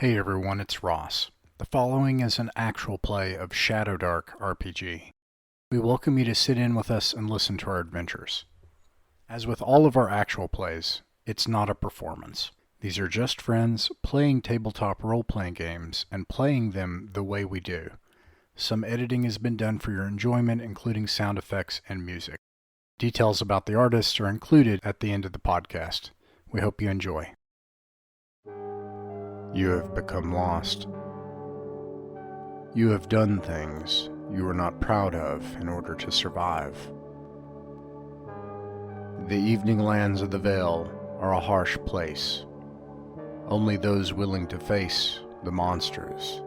Hey everyone, it's Ross. The following is an actual play of Shadowdark RPG. We welcome you to sit in with us and listen to our adventures. As with all of our actual plays, it's not a performance. These are just friends playing tabletop role-playing games and playing them the way we do. Some editing has been done for your enjoyment, including sound effects and music. Details about the artists are included at the end of the podcast. We hope you enjoy. You have become lost. You have done things you are not proud of in order to survive. The evening lands of the Vale are a harsh place. Only those willing to face the monsters,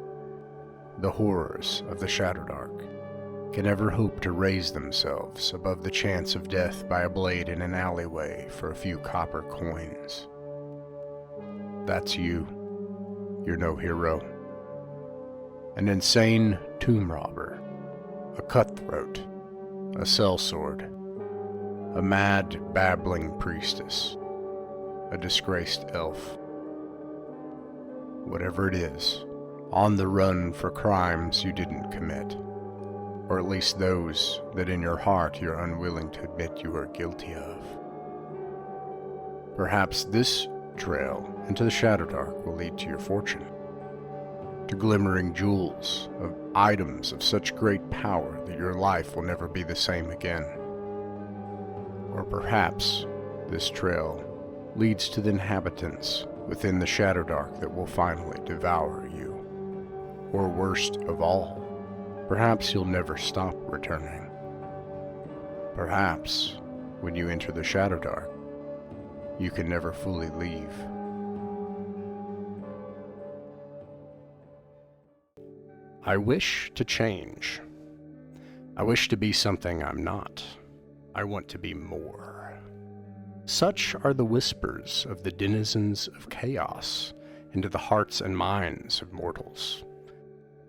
the horrors of the Shadowdark, can ever hope to raise themselves above the chance of death by a blade in an alleyway for a few copper coins. That's you. You're no hero. An insane tomb robber, a cutthroat, a sellsword, a mad, babbling priestess, a disgraced elf. Whatever it is, on the run for crimes you didn't commit, or at least those that in your heart you're unwilling to admit you are guilty of. Perhaps this trail into the Shadowdark will lead to your fortune, to glimmering jewels of items of such great power that your life will never be the same again. Or perhaps this trail leads to the inhabitants within the Shadowdark that will finally devour you. Or worst of all, perhaps you'll never stop returning. Perhaps when you enter the Shadowdark, you can never fully leave. I wish to change. I wish to be something I'm not. I want to be more. Such are the whispers of the denizens of chaos into the hearts and minds of mortals.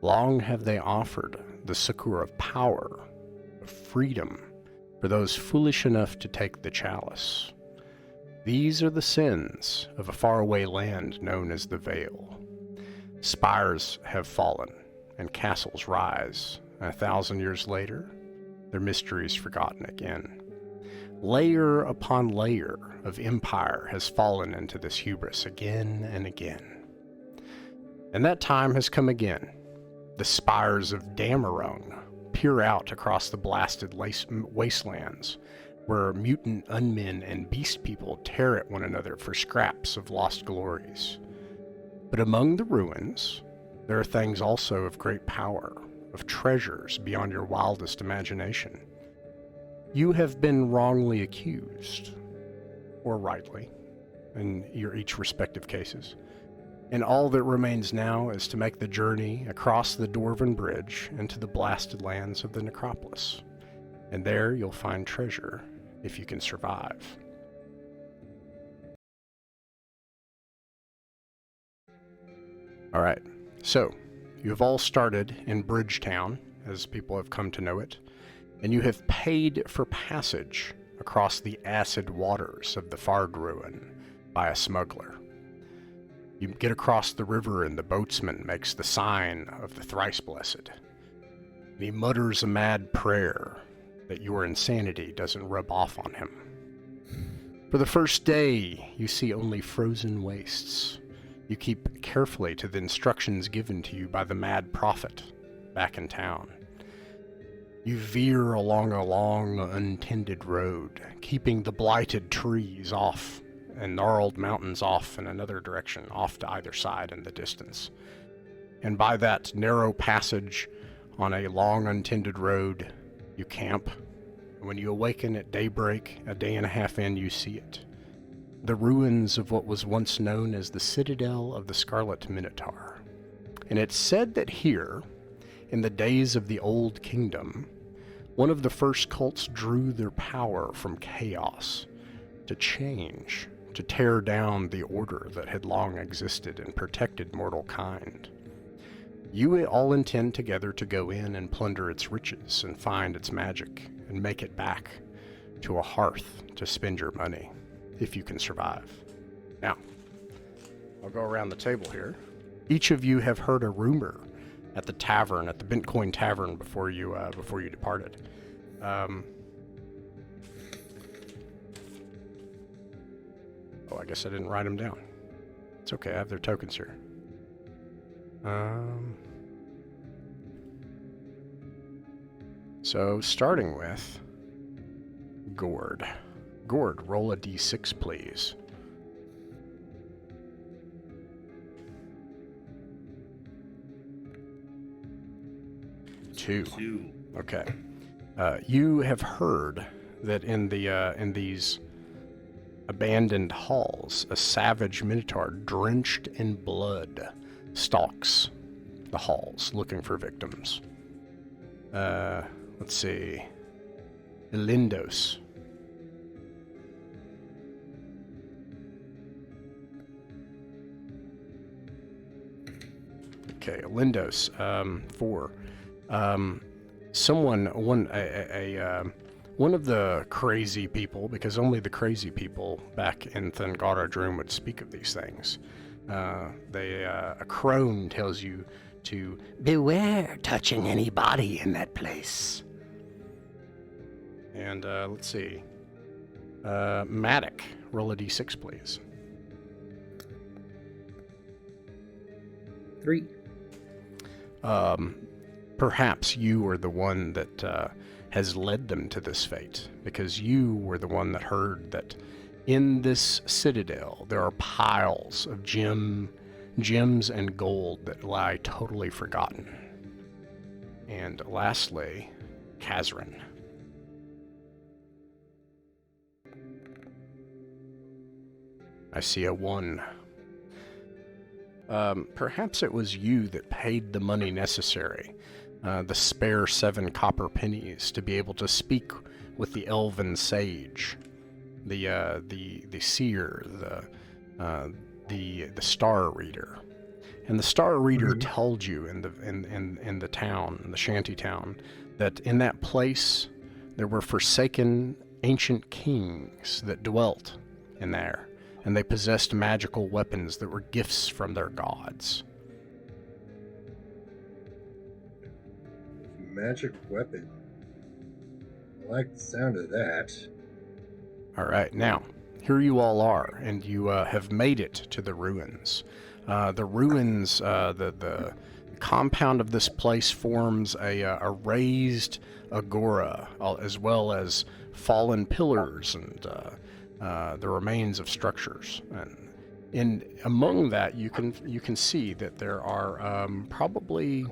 Long have they offered the succor of power, of freedom, for those foolish enough to take the chalice. These are the sins of a faraway land known as the Vale. Spires have fallen, and castles rise, and 1,000 years later, their mysteries forgotten again. Layer upon layer of empire has fallen into this hubris again and again. And that time has come again. The spires of Damarung peer out across the blasted wastelands, where mutant unmen and beast people tear at one another for scraps of lost glories. But among the ruins, there are things also of great power, of treasures beyond your wildest imagination. You have been wrongly accused, or rightly, in your each respective cases. And all that remains now is to make the journey across the Dwarven Bridge into the blasted lands of the Necropolis. And there you'll find treasure, if you can survive. Alright, so you have all started in Bridgetown, as people have come to know it, and you have paid for passage across the acid waters of the Farg Ruin by a smuggler. You get across the river and the boatsman makes the sign of the Thrice Blessed. And he mutters a mad prayer that your insanity doesn't rub off on him. For the first day, you see only frozen wastes. You keep carefully to the instructions given to you by the mad prophet back in town. You veer along a long, untended road, keeping the blighted trees off and gnarled mountains off in another direction, off to either side in the distance. And by that narrow passage on a long, untended road, you camp. When you awaken at daybreak, a day and a half in, you see it. The ruins of what was once known as the Citadel of the Scarlet Minotaur. And it's said that here, in the days of the Old Kingdom, one of the first cults drew their power from chaos to change, to tear down the order that had long existed and protected mortal kind. You all intend together to go in and plunder its riches and find its magic and make it back to a hearth to spend your money, if you can survive. Now, I'll go around the table here. Each of you have heard a rumor at the tavern, at the Bentcoin Tavern, before you departed. Oh, I guess I didn't write them down. It's okay, I have their tokens here. So, starting with Gord. Gord, roll a d6, please. Two. Okay. You have heard that in these abandoned halls, a savage Minotaur drenched in blood stalks the halls looking for victims. Let's see. Elindos. Okay, Elindos, 4. One of the crazy people, because only the crazy people back in Thangara Droom would speak of these things. A crone tells you to beware touching any body in that place. And let's see. Matic, roll a d6, please. 3. Perhaps you were the one that has led them to this fate, because you were the one that heard that in this citadel there are piles of gems and gold that lie totally forgotten. And lastly, Kazrin. I see a 1. Perhaps it was you that paid the money necessary, the spare 7 copper pennies, to be able to speak with the elven sage, the seer, the star reader. And the star reader told you in the town, in the shanty town, that in that place there were forsaken ancient kings that dwelt in there, and they possessed magical weapons that were gifts from their gods. Magic weapon. I like the sound of that. All right, now, here you all are, and you have made it to the ruins. The ruins, the compound of this place forms a raised agora, as well as fallen pillars and the remains of structures. And among that, you can see that there are probably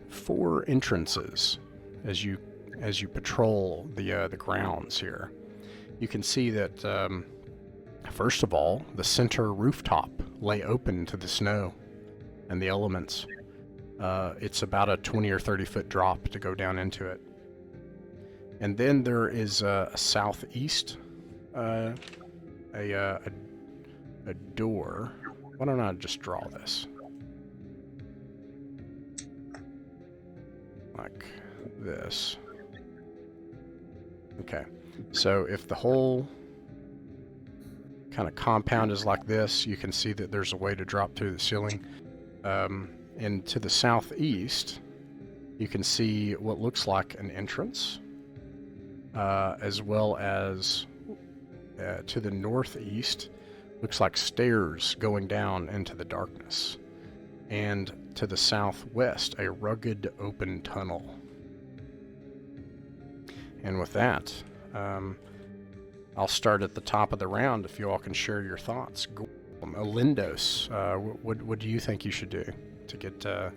4 entrances as you patrol the grounds here. You can see that first of all, the center rooftop lay open to the snow and the elements. It's about a 20 or 30 foot drop to go down into it. And then there is a southeast, a door. Why don't I just draw this? Like this. Okay. So if the whole kind of compound is like this, you can see that there's a way to drop through the ceiling. And to the southeast, you can see what looks like an entrance, as well as to the northeast, looks like stairs going down into the darkness. And to the southwest, a rugged open tunnel. And with that, I'll start at the top of the round if you all can share your thoughts. Elindos, what do you think you should do to get to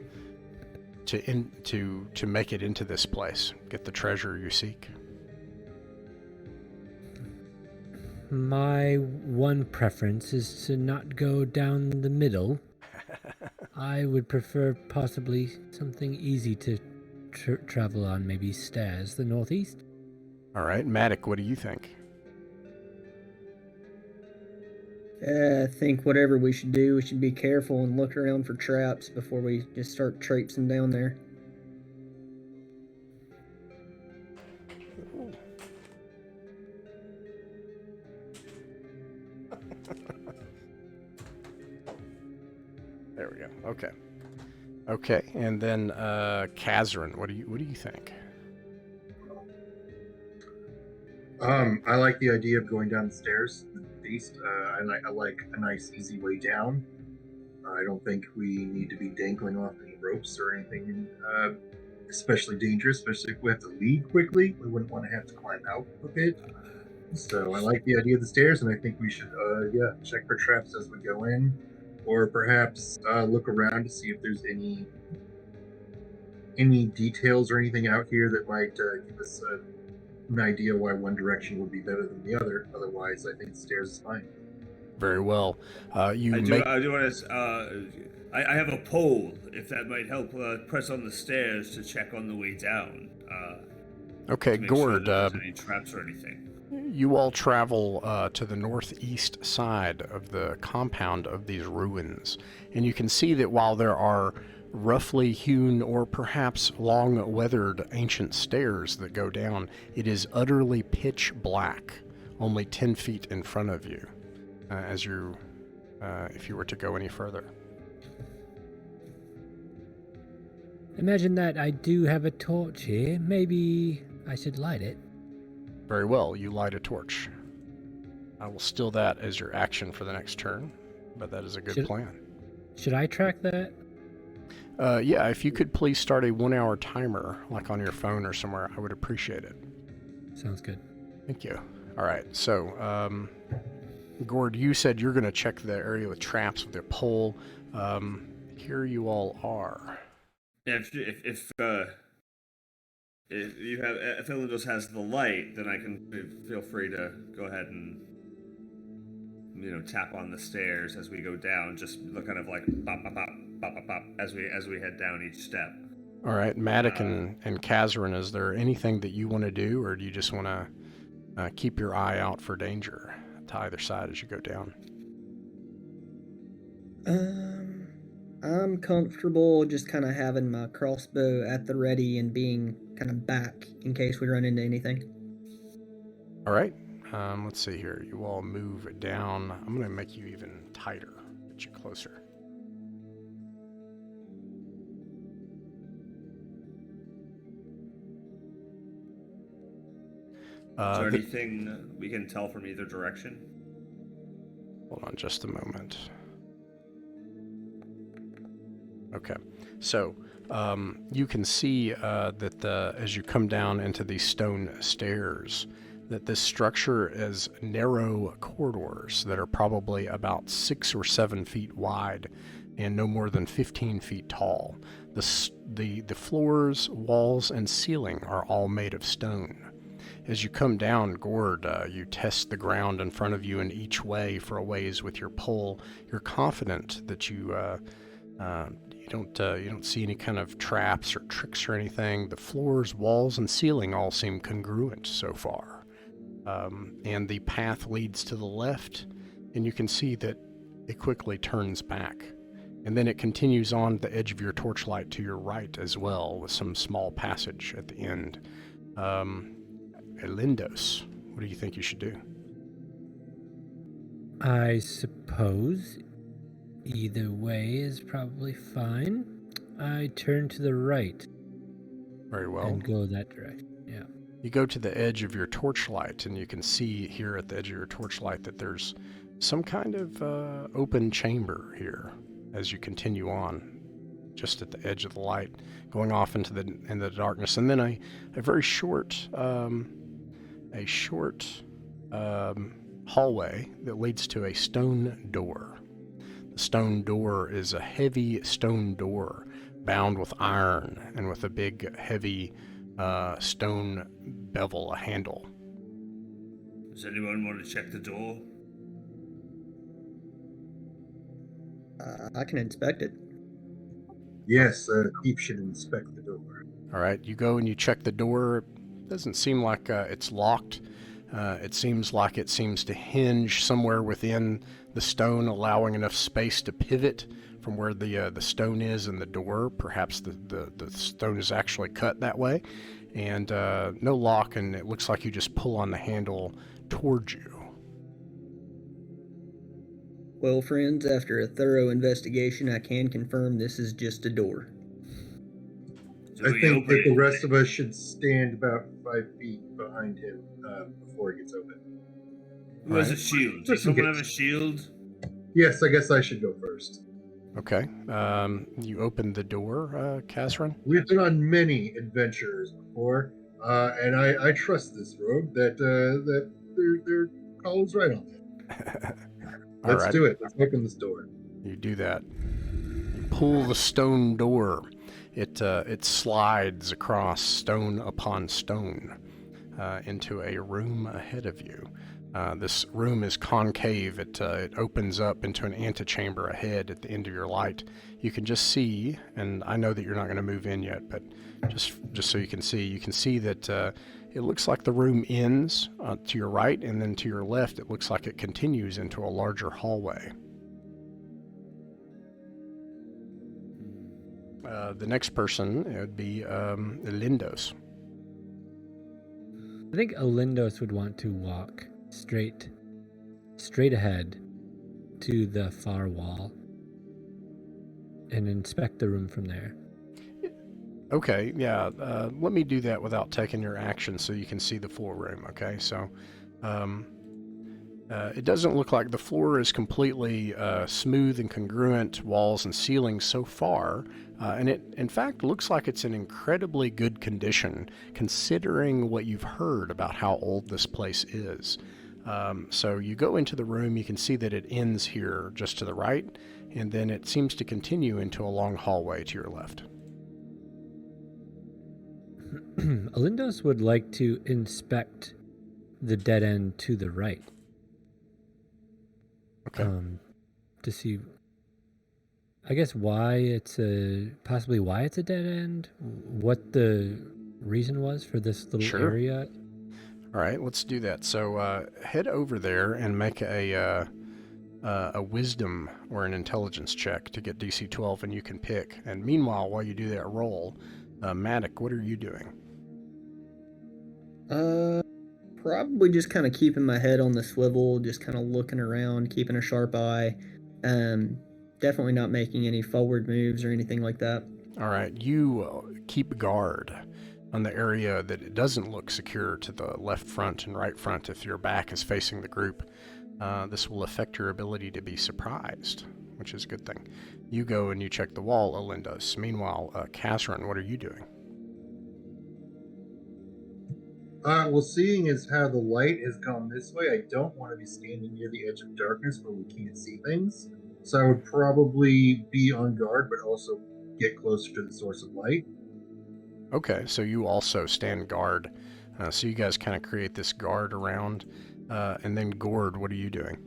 make it into this place, get the treasure you seek? My one preference is to not go down the middle. I would prefer possibly something easy to travel on, maybe stairs, the northeast. All right, Matic, what do you think? I think whatever we should do, we should be careful and look around for traps before we just start traipsing down there. There we go. Okay. Okay, and then Kazrin, what do you think? I like the idea of going down the stairs to the northeast. I like a nice, easy way down. I don't think we need to be dangling off any ropes or anything especially dangerous, especially if we have to leave quickly. We wouldn't want to have to climb out a bit. So I like the idea of the stairs, and I think we should, check for traps as we go in, or perhaps look around to see if there's any details or anything out here that might give us an idea why one direction would be better than the other. Otherwise, I think the stairs is fine. Very well. I do want to. I have a pole. If that might help, press on the stairs to check on the way down. Okay, Gord. Sure any traps or anything. You all travel to the northeast side of the compound of these ruins, and you can see that while there are roughly hewn or perhaps long-weathered ancient stairs that go down, it is utterly pitch black, only 10 feet in front of you, if you were to go any further. Imagine that I do have a torch here. Maybe I should light it. Very well, you light a torch. I will steal that as your action for the next turn, but that is a good plan. Should I track that? Yeah, if you could please start a 1-hour timer, like on your phone or somewhere, I would appreciate it. Sounds good. Thank you. All right, so, Gord, you said you're going to check the area with traps with your pole. Here you all are. If Ilindos has the light, then I can feel free to go ahead and tap on the stairs as we go down. Just kind of like pop, pop, pop, pop, pop, pop as we head down each step. All right, Matic and Kazrin, is there anything that you want to do, or do you just want to keep your eye out for danger to either side as you go down? I'm comfortable just kind of having my crossbow at the ready and being kind of back in case we run into anything. All right. Let's see here. You all move down. I'm going to make you even tighter, get you closer. Is there anything we can tell from either direction? Hold on just a moment. Okay, so you can see that as you come down into these stone stairs, that this structure is narrow corridors that are probably about 6 or 7 feet wide and no more than 15 feet tall. The floors, walls, and ceiling are all made of stone. As you come down, Gord, you test the ground in front of you in each way for a ways with your pole. You're confident that you don't see any kind of traps or tricks or anything. The floors, walls, and ceiling all seem congruent so far. And the path leads to the left, and you can see that it quickly turns back. And then it continues on the edge of your torchlight to your right as well, with some small passage at the end. Ilindos, what do you think you should do? I suppose either way is probably fine. I turn to the right. Very well. And go that direction, yeah. You go to the edge of your torchlight, and you can see here at the edge of your torchlight that there's some kind of open chamber here as you continue on, just at the edge of the light, going off into the darkness. And then a very short hallway that leads to a stone door. The stone door is a heavy stone door bound with iron and with a big, heavy stone bevel, a handle. Does anyone want to check the door? I can inspect it. Yes, Keith should inspect the door. All right, you go and you check the door. It doesn't seem like it's locked. It seems like it seems to hinge somewhere within the stone, allowing enough space to pivot from where the stone is and the door. Perhaps the stone is actually cut that way. And no lock, and it looks like you just pull on the handle towards you. Well, friends, after a thorough investigation, I can confirm this is just a door. So I we think open that the it. rest of us should stand about 5 feet behind him before it gets open. Who has a Right. shield? Does someone have a shield? Yes, I guess I should go first. Okay. You open the door, Catherine? We've been on many adventures before, and I trust this rogue that their call is right on that. All Let's right. do it. Let's open this door. You do that. You pull the stone door. It slides across stone upon stone into a room ahead of you. This room is concave. It opens up into an antechamber ahead at the end of your light. You can just see, and I know that you're not going to move in yet, but just so you can see that it looks like the room ends to your right, and then to your left, it looks like it continues into a larger hallway. The next person, it would be Lindos. I think Olindos would want to walk straight ahead to the far wall and inspect the room from there. Okay, yeah. Let me do that without taking your action so you can see the full room, okay? So, it doesn't look like the floor is completely smooth and congruent, walls and ceilings so far, and it, in fact, looks like it's in incredibly good condition, considering what you've heard about how old this place is. So you go into the room, you can see that it ends here just to the right, and then it seems to continue into a long hallway to your left. Olindos would like to inspect the dead end to the right. Okay. To see, I guess, possibly why it's a dead end, what the reason was for this little area. All right, let's do that. So head over there and make a wisdom or an intelligence check to get DC 12, and you can pick. And meanwhile, while you do that roll, Matic, what are you doing? Probably just kind of keeping my head on the swivel, just kind of looking around, keeping a sharp eye. Definitely not making any forward moves or anything like that. All right, you keep guard on the area that it doesn't look secure to the left front and right front if your back is facing the group. This will affect your ability to be surprised, which is a good thing. You go and you check the wall, Olindos. Meanwhile, Catherine, what are you doing? Well, seeing as how the light has gone this way, I don't want to be standing near the edge of darkness where we can't see things. So I would probably be on guard, but also get closer to the source of light. Okay, so you also stand guard. So you guys kind of create this guard around. And then Gord, what are you doing?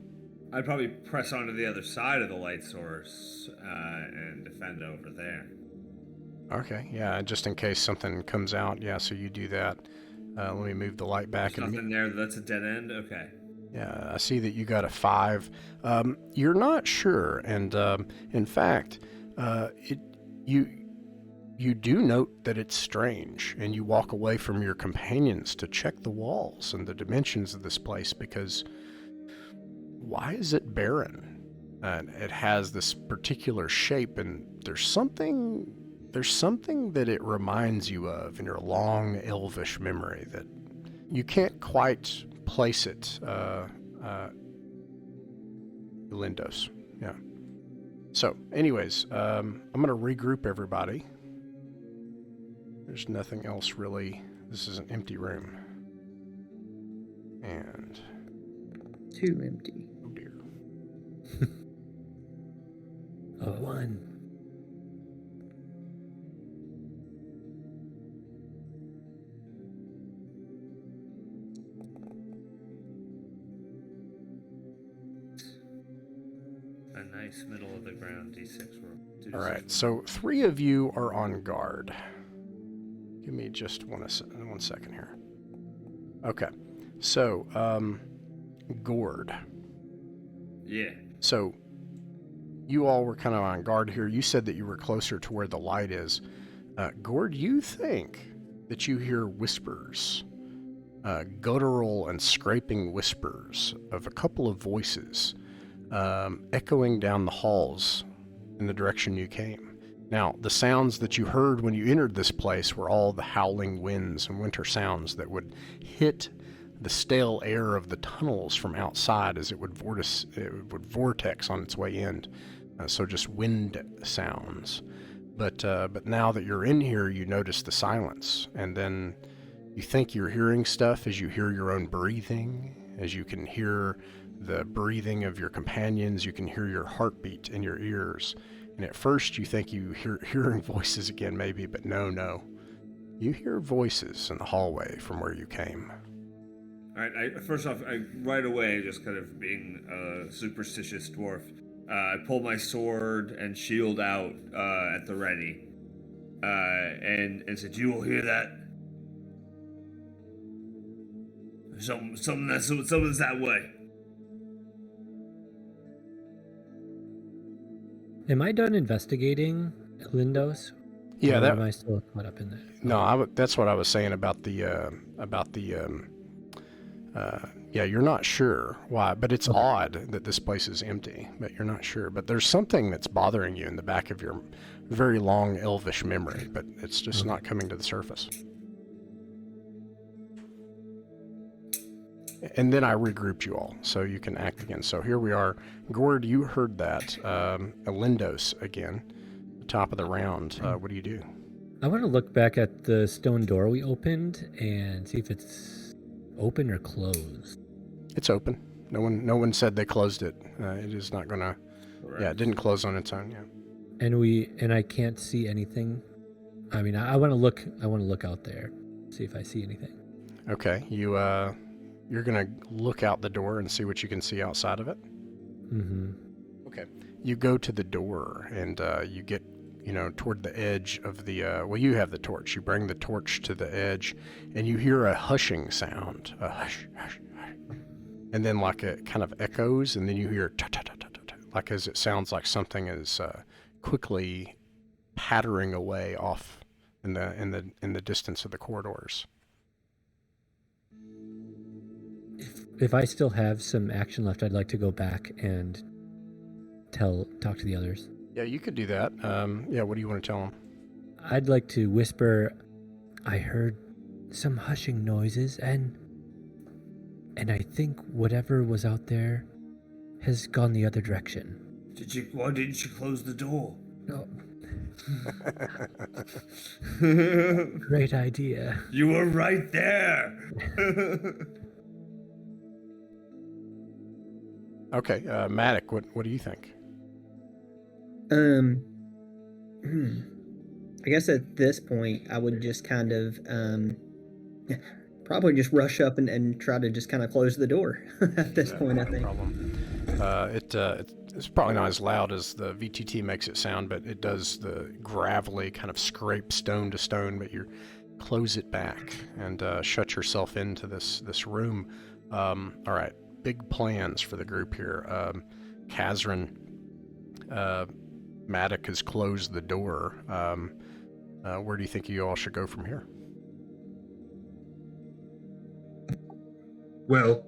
I'd probably press onto the other side of the light source and defend over there. Okay, yeah, just in case something comes out. Yeah, so you do that. Let me move the light back. There's nothing there that's a dead end? Okay. Yeah, I see that you got a 5. You're not sure, and in fact, you do note that it's strange, and you walk away from your companions to check the walls and the dimensions of this place, because why is it barren? It has this particular shape, and there's something that it reminds you of in your long elvish memory that you can't quite place it. Lindos, yeah. So, anyways, I'm going to regroup everybody. There's nothing else really. This is an empty room. And... Too empty. oh dear. A 1. A nice middle of the ground D6 roll. All right, so 3 of you are on guard. Give me just one second here. Okay, so, Gord. Yeah. So, you all were kind of on guard here. You said that you were closer to where the light is. Gord, you think that you hear whispers, guttural and scraping whispers of a couple of voices echoing down the halls in the direction you came. Now, the sounds that you heard when you entered this place were all the howling winds and winter sounds that would hit the stale air of the tunnels from outside as it would vortex on its way in. So just wind sounds. But now that you're in here, you notice the silence, and then you think you're hearing stuff as you hear your own breathing, as you can hear the breathing of your companions, you can hear your heartbeat in your ears. And at first you think you hearing voices again maybe, but no. You hear voices in the hallway from where you came. All right, first off, right away, just kind of being a superstitious dwarf, I pull my sword and shield out at the ready, and said, "You will hear that? Someone's that way." Am I done investigating Lindos? Yeah, or am I still caught up in that? No, that's what I was saying about the yeah, you're not sure why, but it's odd that this place is empty, but you're not sure. But there's something that's bothering you in the back of your very long elvish memory, but it's just not coming to the surface. And then I regrouped you all, so you can act again. So here we are. Gord, you heard that. Elindos again, the top of the round. What do you do? I want to look back at the stone door we opened and see if it's open or closed. It's open. No one said they closed it. It is not gonna. Correct. Yeah, it didn't close on its own. Yeah. And I can't see anything. I mean, I want to look. I want to look out there, see if I see anything. Okay, you're gonna look out the door and see what you can see outside of it. Mm-hmm. Okay. You go to the door and you get, toward the edge of the. Well, you have the torch. You bring the torch to the edge, and you hear a hushing sound. A hush, hush, hush. And then like it kind of echoes, and then you hear like as it sounds like something is quickly pattering away off in the distance of the corridors. If I still have some action left, I'd like to go back and talk to the others. Yeah, you could do that. What do you want to tell them? I'd like to whisper, I heard some hushing noises, and I think whatever was out there has gone the other direction. Why didn't you close the door? No. Great idea. You were right there. Okay, Matic, what do you think? I guess at this point, I would just kind of, probably just rush up and try to just kind of close the door at this point, I think. No problem. It's probably not as loud as the VTT makes it sound, but it does the gravelly kind of scrape stone to stone, but you close it back and shut yourself into this room. All right, big plans for the group here. Kazran, Matic has closed the door. Where do you think you all should go from here? Well,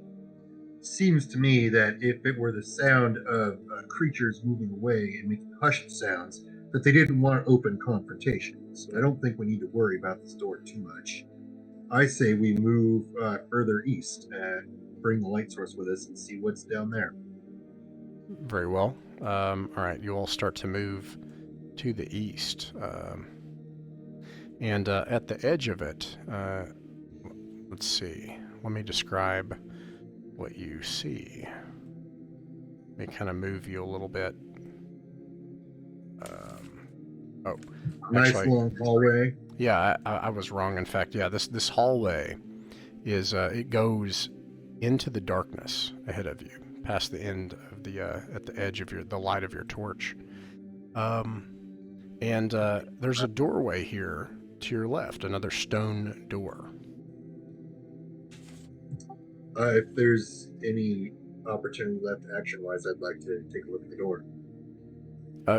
seems to me that if it were the sound of creatures moving away and making hushed sounds, that they didn't want open confrontation. So I don't think we need to worry about this door too much. I say we move further east and bring the light source with us and see what's down there. Very well. All right, you all start to move to the east. And at the edge of it, let's see. Let me describe what you see. Let me kind of move you a little bit. Nice long hallway. Yeah, I was wrong. In fact, yeah, this hallway is it goes into the darkness ahead of you, past the end of the at the edge of the light of your torch. And there's a doorway here to your left, another stone door. If there's any opportunity left action-wise, I'd like to take a look at the door.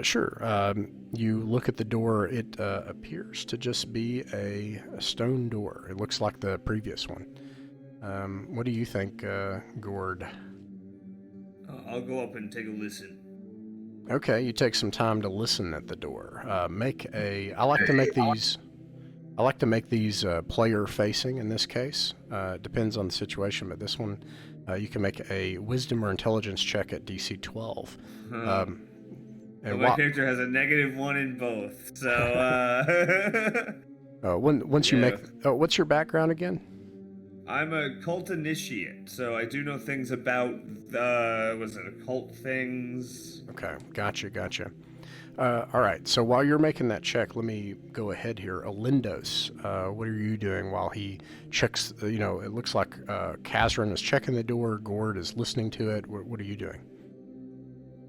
Sure. You look at the door. It appears to just be a stone door. It looks like the previous one. What do you think, Gord? I'll go up and take a listen. Okay, you take some time to listen at the door. I like to make these. I like to make these player facing in this case. It depends on the situation, but this one, you can make a wisdom or intelligence check at DC 12. And my character has a -1 in both, so once you make, what's your background again? I'm a cult initiate, so I do know things about occult things. Okay, gotcha. All right, so while you're making that check, let me go ahead here. Alindos, what are you doing while he checks? It looks like Kazran is checking the door. Gord is listening to it. What are you doing?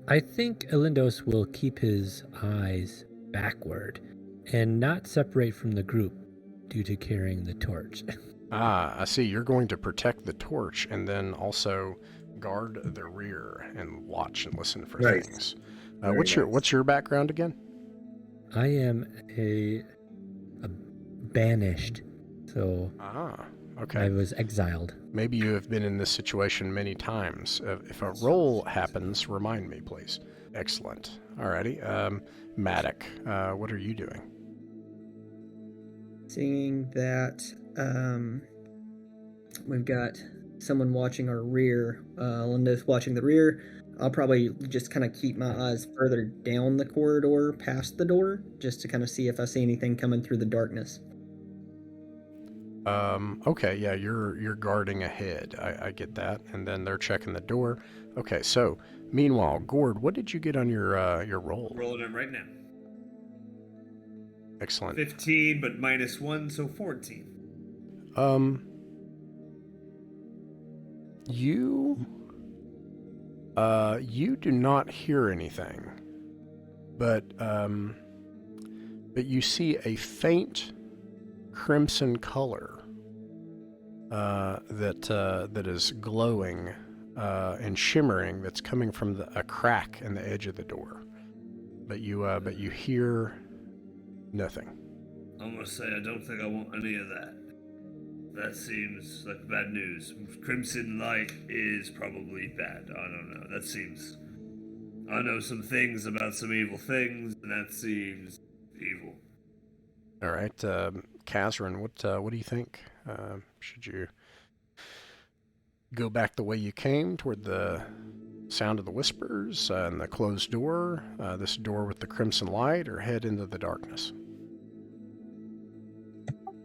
I think Elindos will keep his eyes backward and not separate from the group due to carrying the torch. I see. You're going to protect the torch and then also guard the rear and watch and listen for things. What's your background again? I am a banished, so okay. I was exiled. Maybe you have been in this situation many times. If a roll happens, remind me, please. Excellent. Alrighty. Maddock, what are you doing? Seeing that we've got someone watching our rear, Linda's watching the rear, I'll probably just kind of keep my eyes further down the corridor past the door, just to kind of see if I see anything coming through the darkness. Okay, yeah, you're guarding ahead. I get that. And then they're checking the door. Okay, so meanwhile, Gord, what did you get on your roll? Rolling it right now. Excellent. 15, but -1, so 14. You do not hear anything, but you see a faint crimson color that is glowing and shimmering. That's coming from a crack in the edge of the door, but you hear nothing. I must say, I don't think I want any of that. That seems like bad news. Crimson light is probably bad. I don't know. That seems... I know some things about some evil things, and that seems evil. All right, Kazran, what do you think? Should you go back the way you came toward the sound of the whispers and the closed door, this door with the crimson light, or head into the darkness?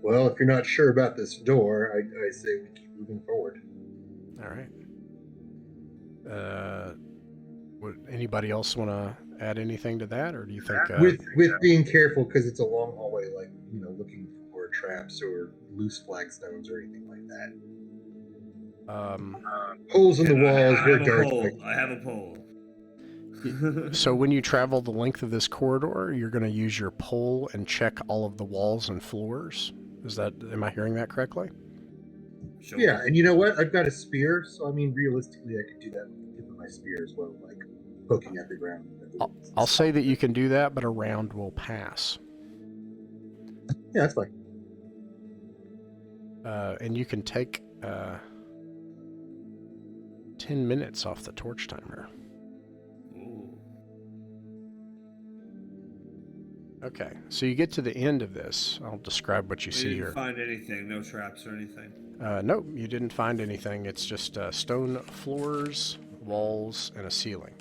Well, if you're not sure about this door, I say we keep moving forward. All right. Would anybody else want to add anything to that, or do you think... With being careful, because it's a long hallway, like, looking for traps or loose flagstones or anything like that. Holes in the walls, very dark. I have a pole. So when you travel the length of this corridor, you're going to use your pole and check all of the walls and floors? Am I hearing that correctly? Sure. Yeah, and you know what? I've got a spear, so realistically, I could do that with the tip of my spear as well, like poking at the ground. I'll say that you can do that, but a round will pass. Yeah, that's fine. And you can take 10 minutes off the torch timer. Okay, so you get to the end of this. I'll describe what you see here. Didn't find anything, no traps or anything. No, you didn't find anything. It's just stone floors, walls, and a ceiling.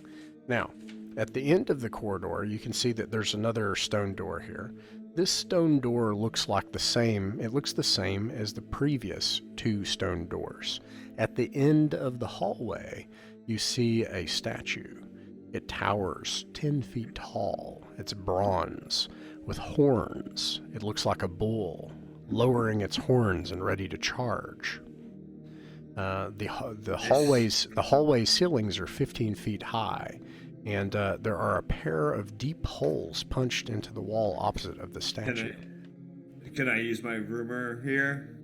Now, at the end of the corridor, you can see that there's another stone door here. This stone door looks the same as the previous two stone doors. At the end of the hallway, you see a statue. It towers 10 feet tall. It's bronze with horns. It looks like a bull, lowering its horns and ready to charge. The hallway ceilings are 15 feet high, and there are a pair of deep holes punched into the wall opposite of the statue. Can I use my rumor here?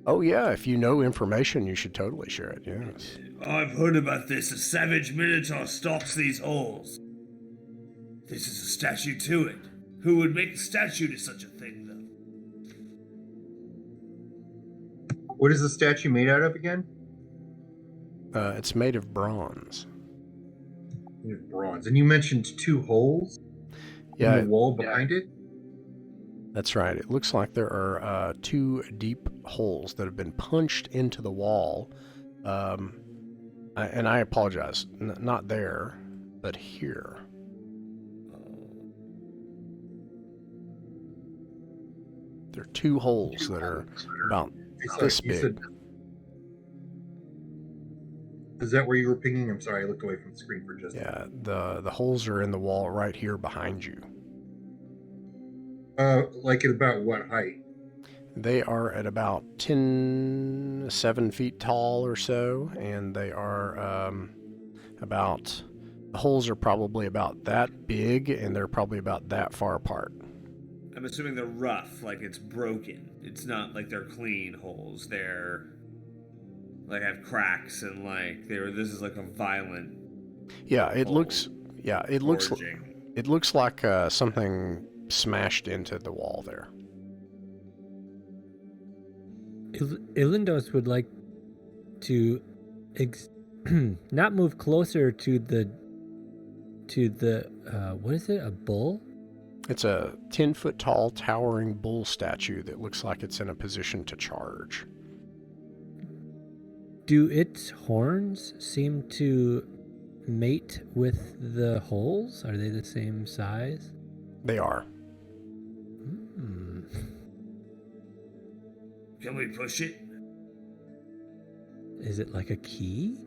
Oh yeah, if you know information, you should totally share it, yes. I've heard about this. A savage Minotaur stalks these holes. This is a statue to it. Who would make a statue to such a thing, though? What is the statue made out of again? It's made of bronze. Bronze. And you mentioned 2 holes in the wall behind it? That's right. It looks like there are 2 deep holes that have been punched into the wall. And I apologize. Not there, but here. There are 2 holes that are about this big. Is that where you were pinging? I'm sorry, I looked away from the screen for just a Yeah, the holes are in the wall right here behind you. Like at about what height? They are at about 7 feet tall or so, and they are the holes are probably about that big, and they're probably about that far apart. I'm assuming they're rough, like it's broken. It's not like they're clean holes. They're like have cracks and like this is like a violent. Yeah, it looks forging. it looks like something smashed into the wall there. Ilindos would like to not move closer to the what is it? A bull? It's a 10-foot tall towering bull statue that looks like it's in a position to charge. Do its horns seem to mate with the holes? Are they the same size? They are. Can we push it? Is it like a key?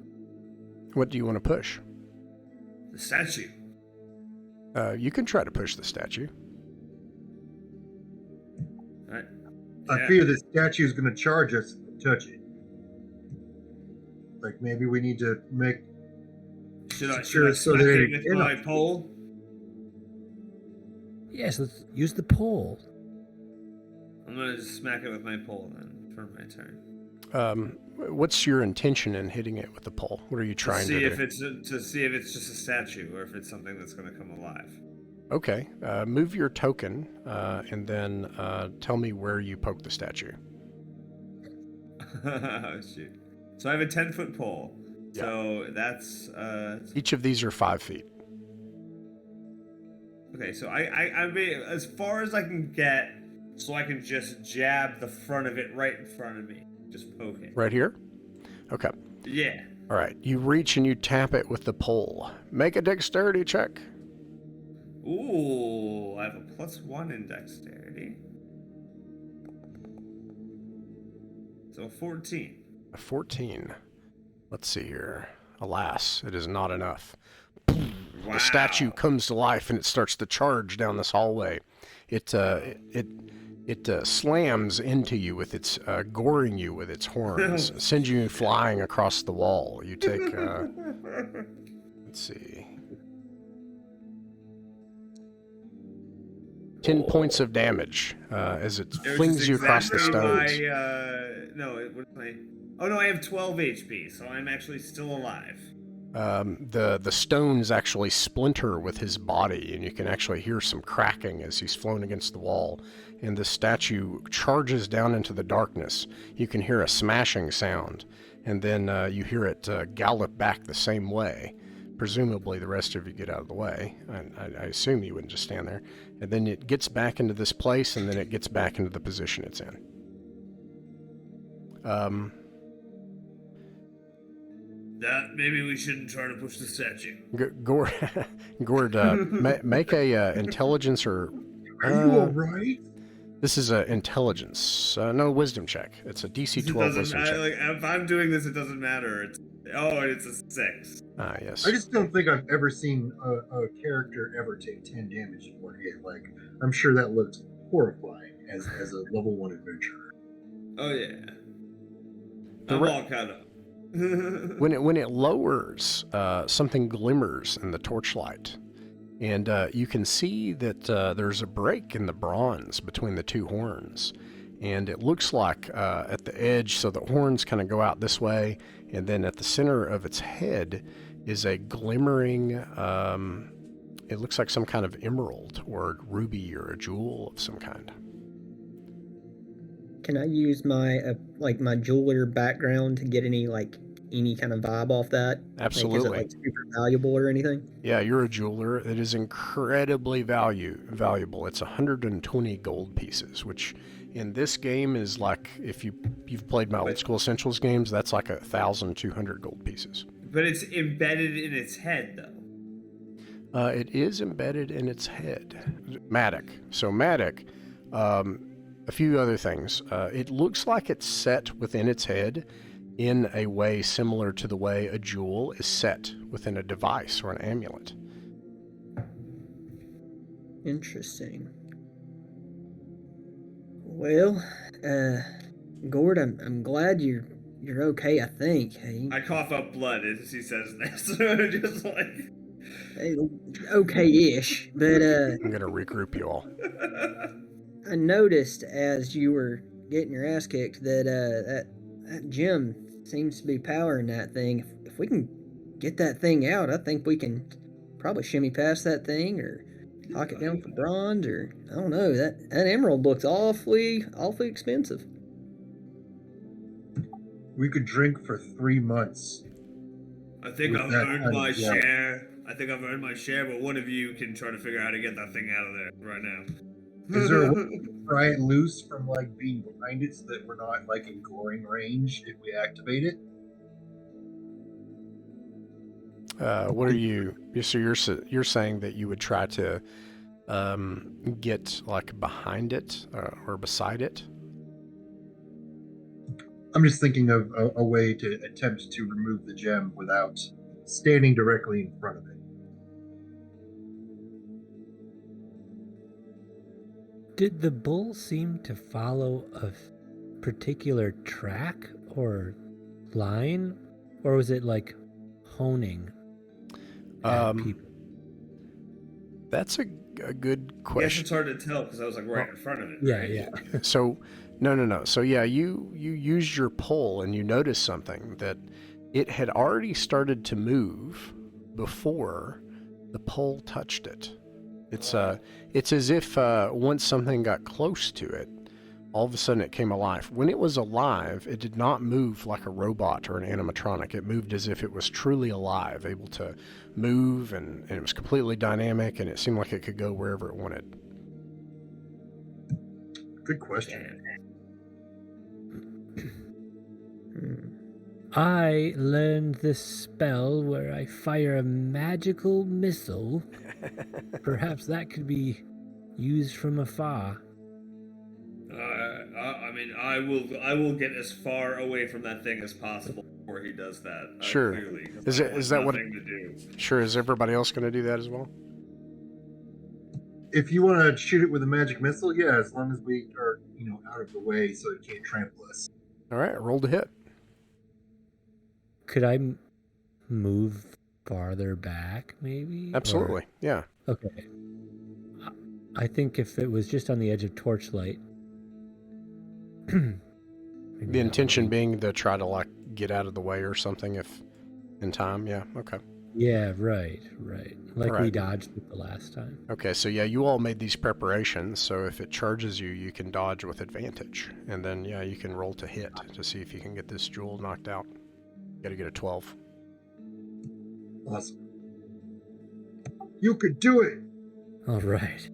What do you want to push? The statue. You can try to push the statue. All right. I fear the statue is going to charge us if we touch it. Like maybe we need to make. Should I smack it with my pole? Yes, let's use the pole. I'm gonna just smack it with my pole then for my turn. What's your intention in hitting it with the pole? What are you trying to do? To see if it's just a statue or if it's something that's gonna come alive. Okay. Move your token and then tell me where you poke the statue. Oh, shoot. So I have a 10-foot pole. Yeah. So that's Each of these are 5 feet. okay. So I mean, as far as I can get, so I can just jab the front of it right in front of me, just poke it. Right here? Okay. Yeah. All right. You reach and you tap it with the pole. Make a dexterity check. Ooh, I have a +1 in dexterity. So 14. A 14. Let's see here. Alas, it is not enough. Wow. The statue comes to life and it starts to charge down this hallway. It slams into you with its goring you with its horns, sends you flying across the wall. You take let's see, 10 points of damage as it flings you across the stones. Oh no, I have 12 HP, so I'm actually still alive. The stones actually splinter with his body, and you can actually hear some cracking as he's flown against the wall. And the statue charges down into the darkness. You can hear a smashing sound, and then you hear it gallop back the same way. Presumably the rest of you get out of the way. I assume you wouldn't just stand there. And then it gets back into this place, and then it gets back into the position it's in. That maybe we shouldn't try to push the statue. Gord, make a intelligence or... Are you alright? This is a intelligence, no wisdom check. It's a DC 12 wisdom check. If I'm doing this, it doesn't matter. It's a 6. Ah, yes. I just don't think I've ever seen a character ever take 10 damage in one hit. Like, I'm sure that looks horrifying as a level 1 adventurer. Oh yeah. I'm all caught up. When it lowers, something glimmers in the torchlight, and you can see that there's a break in the bronze between the two horns, and it looks like at the edge, so the horns kind of go out this way, and then at the center of its head is a glimmering, it looks like some kind of emerald or ruby or a jewel of some kind. Can I use my my jeweler background to get any any kind of vibe off that? Absolutely. Like, is it like super valuable or anything? Yeah, you're a jeweler. It is incredibly valuable. It's 120 gold pieces, which in this game is like, if you've played my old school Essentials games, that's like 1,200 gold pieces. But it's embedded in its head, though. It is embedded in its head. Matic. So Matic, a few other things. It looks like it's set within its head in a way similar to the way a jewel is set within a device or an amulet. Interesting. Well, Gord, I'm glad you're okay, I think. Hey? I cough up blood as he says this. Just like... Okay-ish, but I'm going to regroup you all. I noticed as you were getting your ass kicked that that gem seems to be powering that thing. If we can get that thing out, I think we can probably shimmy past that thing or knock it down for bronze, or I don't know. That emerald looks awfully expensive. We could drink for 3 months. I think With I've that earned kind my of gem. share. I think I've earned my share, but one of you can try to figure out how to get that thing out of there right now. Is there a way to pry it loose from like being behind it so that we're not like in goring range if we activate it? What are you? So you're saying that you would try to get like behind it or beside it? I'm just thinking of a way to attempt to remove the gem without standing directly in front of it. Did the bull seem to follow a particular track or line, or was it like honing at people? That's a good Yes, question. it's hard to tell because I was like right in front of it. Yeah, right? yeah. So, no. So yeah, you used your pole and you noticed something, that it had already started to move before the pole touched it. It's as if once something got close to it, all of a sudden it came alive. When it was alive, it did not move like a robot or an animatronic. It moved as if it was truly alive, able to move, and it was completely dynamic, and it seemed like it could go wherever it wanted. Good question. I learned this spell where I fire a magical missile. Perhaps that could be used from afar. I mean, I will get as far away from that thing as possible before he does that. Sure. Clearly, 'cause Is I it- want is that what- nothing to do. Sure, is everybody else going to do that as well? If you want to shoot it with a magic missile, yeah, as long as we are, out of the way so it can't trample us. All right, roll to hit. Could I move farther back, maybe? Absolutely, yeah. Okay. I think if it was just on the edge of torchlight. The intention being to try to like get out of the way or something if in time. Yeah, okay. Yeah, right. Like we Right. dodged it the last time. Okay, so yeah, you all made these preparations, so if it charges you, you can dodge with advantage. And then, yeah, you can roll to hit to see if you can get this jewel knocked out. You gotta get a 12. Awesome. You could do it! All right.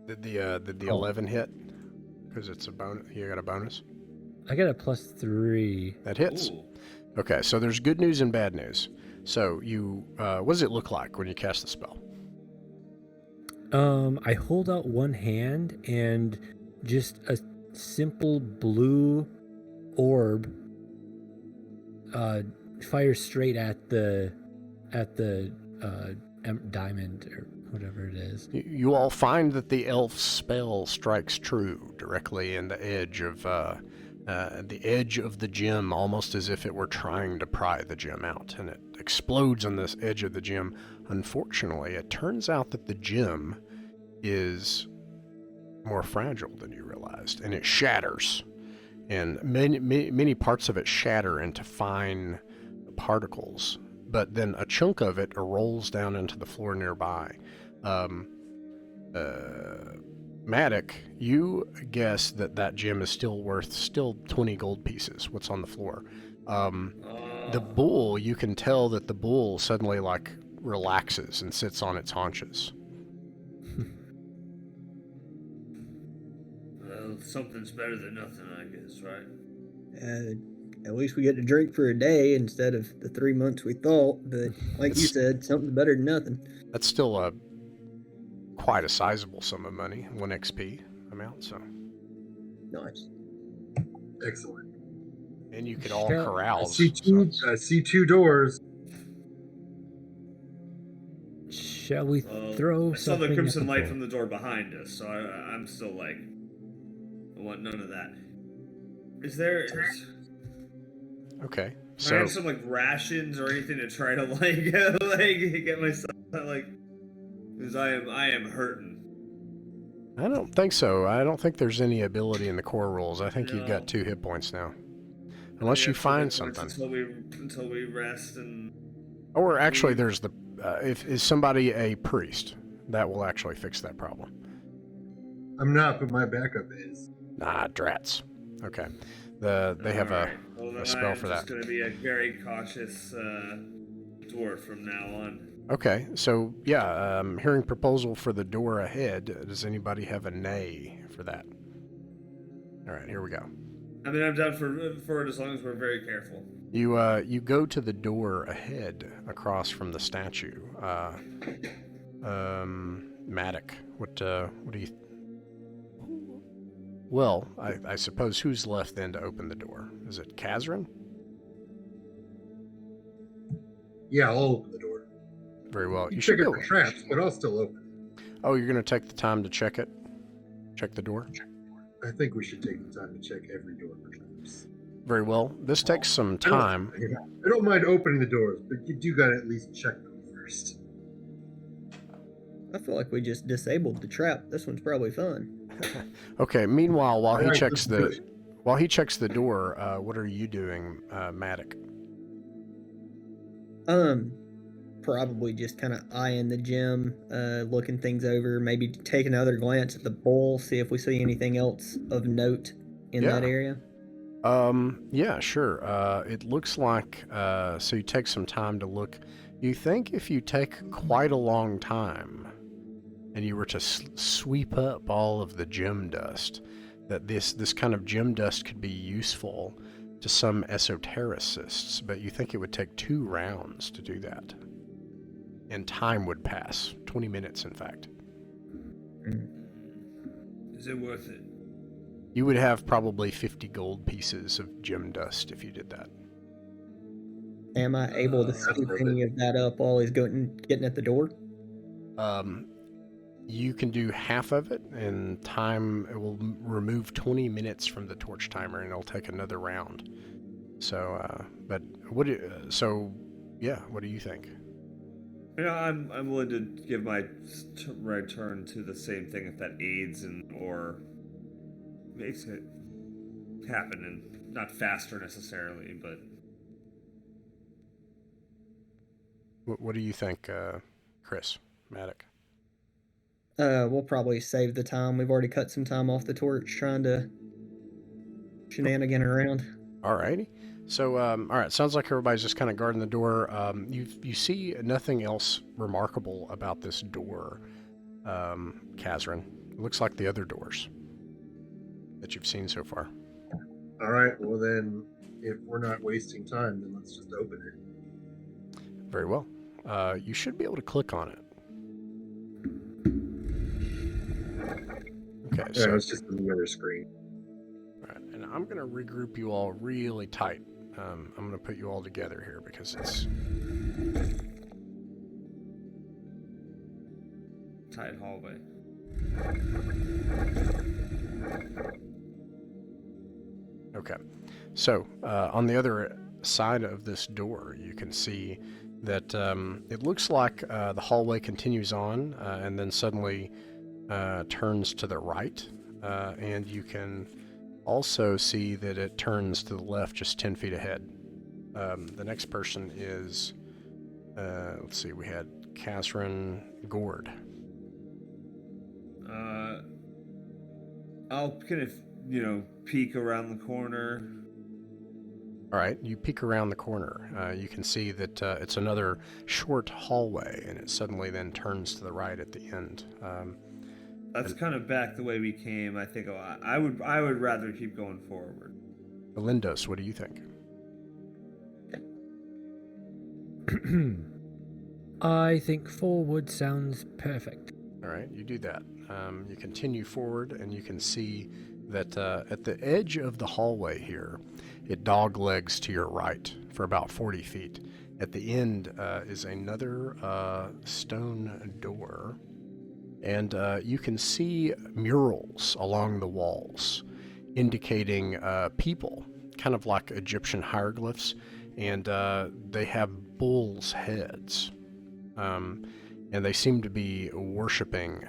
Did the 11 hit? Because it's a bonus. You got a bonus? I got a +3. That hits. Ooh. Okay, so there's good news and bad news. So you, what does it look like when you cast the spell? I hold out one hand and just a simple blue orb fires straight at the diamond or whatever it is. You all find that the elf spell strikes true directly in the edge of the gem, almost as if it were trying to pry the gem out, and it explodes on this edge of the gem. Unfortunately, it turns out that the gem is more fragile than you realized, and it shatters, and many parts of it shatter into fine particles, but then a chunk of it rolls down into the floor nearby. Matic, you guess that gem is still worth 20 gold pieces. What's on the floor? The bull, you can tell that the bull suddenly like relaxes and sits on its haunches. Well, something's better than nothing, I guess, right? At least we get to drink for a day instead of the 3 months we thought. But like you said, something's better than nothing. That's still quite a sizable sum of money, 1 XP amount. So Nice. Excellent. and you could all Shall- carouse. I see two doors. Shall we Well, throw I saw something the crimson at the light bull? from the door behind us, so I'm still like, I want none of that. Is there? Okay, Can I so have some like rations or anything to try to like get myself like? Because I am hurting. I don't think so. I don't think there's any ability in the core rules. I think you've No. got 2 hit points now, unless you find something. Until we rest and. Or actually, there's the is somebody a priest? That will actually fix that problem. I'm not, but my backup is. Nah, drats. Okay, they have Alright. Well, then a spell for I'm just that. going to be a very cautious dwarf from now on. Okay, so yeah, hearing proposal for the door ahead. Does anybody have a nay for that? All right, here we go. I mean, I'm down for it as long as we're very careful. You go to the door ahead, across from the statue. Matic, what do you? Well, I suppose who's left then to open the door? Is it Kazran? Yeah, I'll open the door. Very well. You should check be it able. for traps, but I'll still open it. Oh, you're gonna take the time to check it? Check the door? I think we should take the time to check every door for traps. Very well. This takes some time. I don't mind opening the doors, but you do gotta at least check them first. I feel like we just disabled the trap. This one's probably fun. Okay. Meanwhile, while he Alright, checks let's do the door, what are you doing, Matic? Probably just kind of eyeing the gym, looking things over, maybe take another glance at the bowl, see if we see anything else of note in that Yeah. area. Yeah, sure. It looks like so you take some time to look. You think if you take quite a long time and you were to sweep up all of the gem dust, that this kind of gem dust could be useful to some esotericists, but you think it would take 2 rounds to do that. And time would pass. 20 minutes, in fact. Is it worth it? You would have probably 50 gold pieces of gem dust if you did that. Am I able to scoop worth any of that up while he's getting at the door? You can do half of it, and time it will remove 20 minutes from the torch timer, and it'll take another round. So, but what do you think? Yeah, I'm willing to give my right turn to the same thing if that aids or makes it happen, and not faster necessarily, but. What do you think, Chris Maddock? We'll probably save the time. We've already cut some time off the torch trying to shenanigan around. Alrighty. So, all right. Sounds like everybody's just kind of guarding the door. You see nothing else remarkable about this door, Kazran. It looks like the other doors that you've seen so far. Alright, well then, if we're not wasting time, then let's just open it. Very well. You should be able to click on it. Okay, Yeah, so it's just on the other screen. all right, and I'm gonna regroup you all really tight. I'm gonna put you all together here because it's Tight hallway. okay. So on the other side of this door, you can see that it looks like the hallway continues on and then suddenly turns to the right, and you can also see that it turns to the left just 10 feet ahead. The next person is, let's see, we had Kazran Gord. I'll kind of, peek around the corner. All right, you peek around the corner. You can see that it's another short hallway, and it suddenly then turns to the right at the end. That's kind of back the way we came. I think I would rather keep going forward. Melindos, what do you think? I think forward sounds perfect. All right, you do that. You continue forward, and you can see that at the edge of the hallway here, it doglegs to your right for about 40 feet. At the end is another stone door, and you can see murals along the walls indicating people, kind of like Egyptian hieroglyphs, and they have bulls' heads. And they seem to be worshiping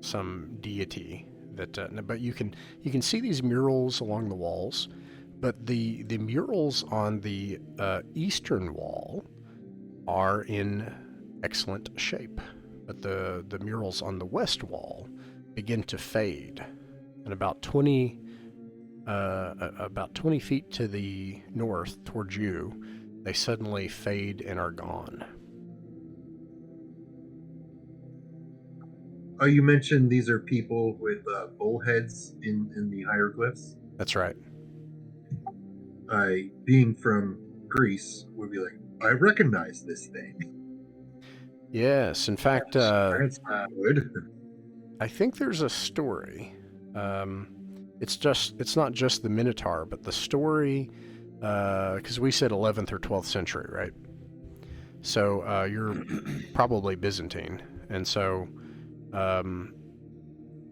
some deity. But you can see these murals along the walls, but the murals on the eastern wall are in excellent shape. But the murals on the west wall begin to fade, and about 20 feet to the north towards you, they suddenly fade and are gone. Oh, you mentioned these are people with bull heads in the hieroglyphs. That's right. I, being from Greece, would be like, I recognize this thing. Yes, in fact, That's good. I think there's a story. It's not just the Minotaur, but the story, because we said 11th or 12th century, right? So you're probably Byzantine, and so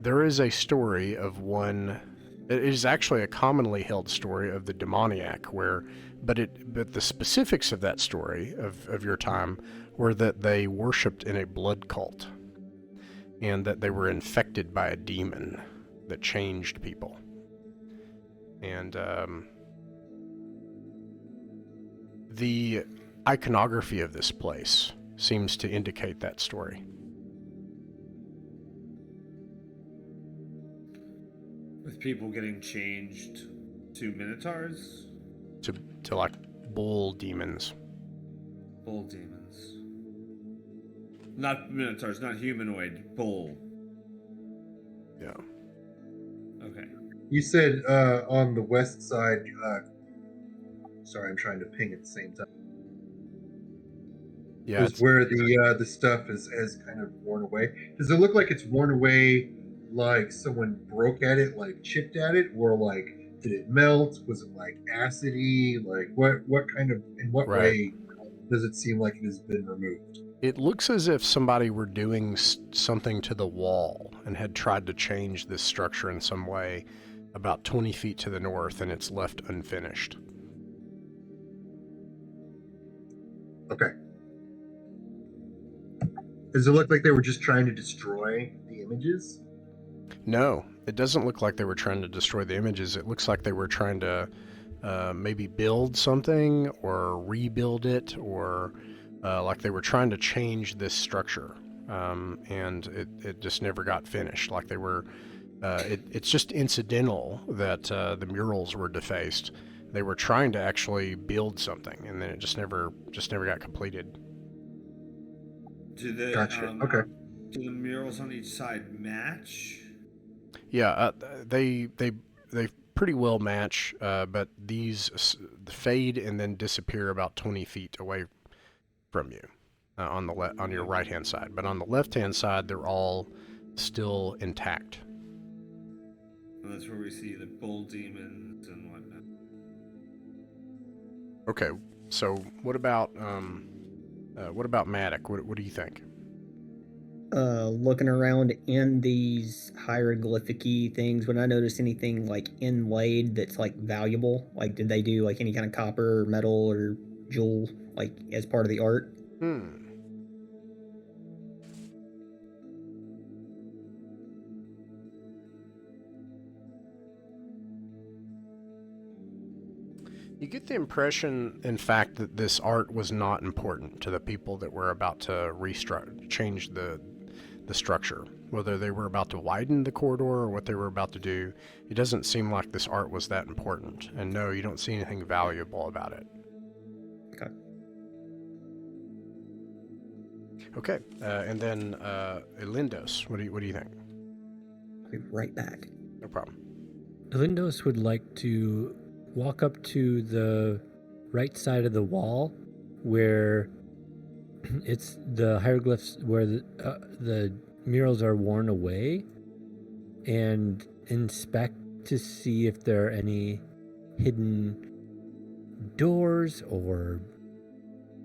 there is a story of one. It is actually a commonly held story of the demoniac, but the specifics of that story of your time were that they worshipped in a blood cult, and that they were infected by a demon that changed people. And the iconography of this place seems to indicate that story. With people getting changed to minotaurs? To like bull demons. Bull demons. Not minotaurs, not humanoid, bull. Yeah. Okay. You said on the west side. Sorry, I'm trying to ping at the same time. Yeah. Is where the stuff has kind of worn away. Does it look like it's worn away, like someone broke at it, like chipped at it, or like did it melt? Was it like acidy? Like what kind of, in what way does it seem like it has been removed? It looks as if somebody were doing something to the wall and had tried to change this structure in some way about 20 feet to the north, and it's left unfinished. Okay. Does it look like they were just trying to destroy the images? No, it doesn't look like they were trying to destroy the images. It looks like they were trying to maybe build something or rebuild it, or like they were trying to change this structure, and it just never got finished. Like they were, it's just incidental that the murals were defaced. They were trying to actually build something, and then it just never got completed. Gotcha. Okay. Do the murals on each side match? Yeah, they pretty well match, but these fade and then disappear about 20 feet away from you on your right hand side. But on the left hand side, they're all still intact. And that's where we see the bull demons and whatnot. Okay, so what about Matic? What do you think? Looking around in these hieroglyphic-y things, would I notice anything like inlaid that's like valuable? Like, did they do like any kind of copper or metal or jewel like as part of the art? You get the impression, in fact, that this art was not important to the people that were about to change the the structure. Whether they were about to widen the corridor or what they were about to do, it doesn't seem like this art was that important. And no, you don't see anything valuable about it. Okay. Okay, and then Elindos, what do you think? I'll be right back. No problem. Elindos would like to walk up to the right side of the wall where it's the hieroglyphs, where the murals are worn away, and inspect to see if there are any hidden doors or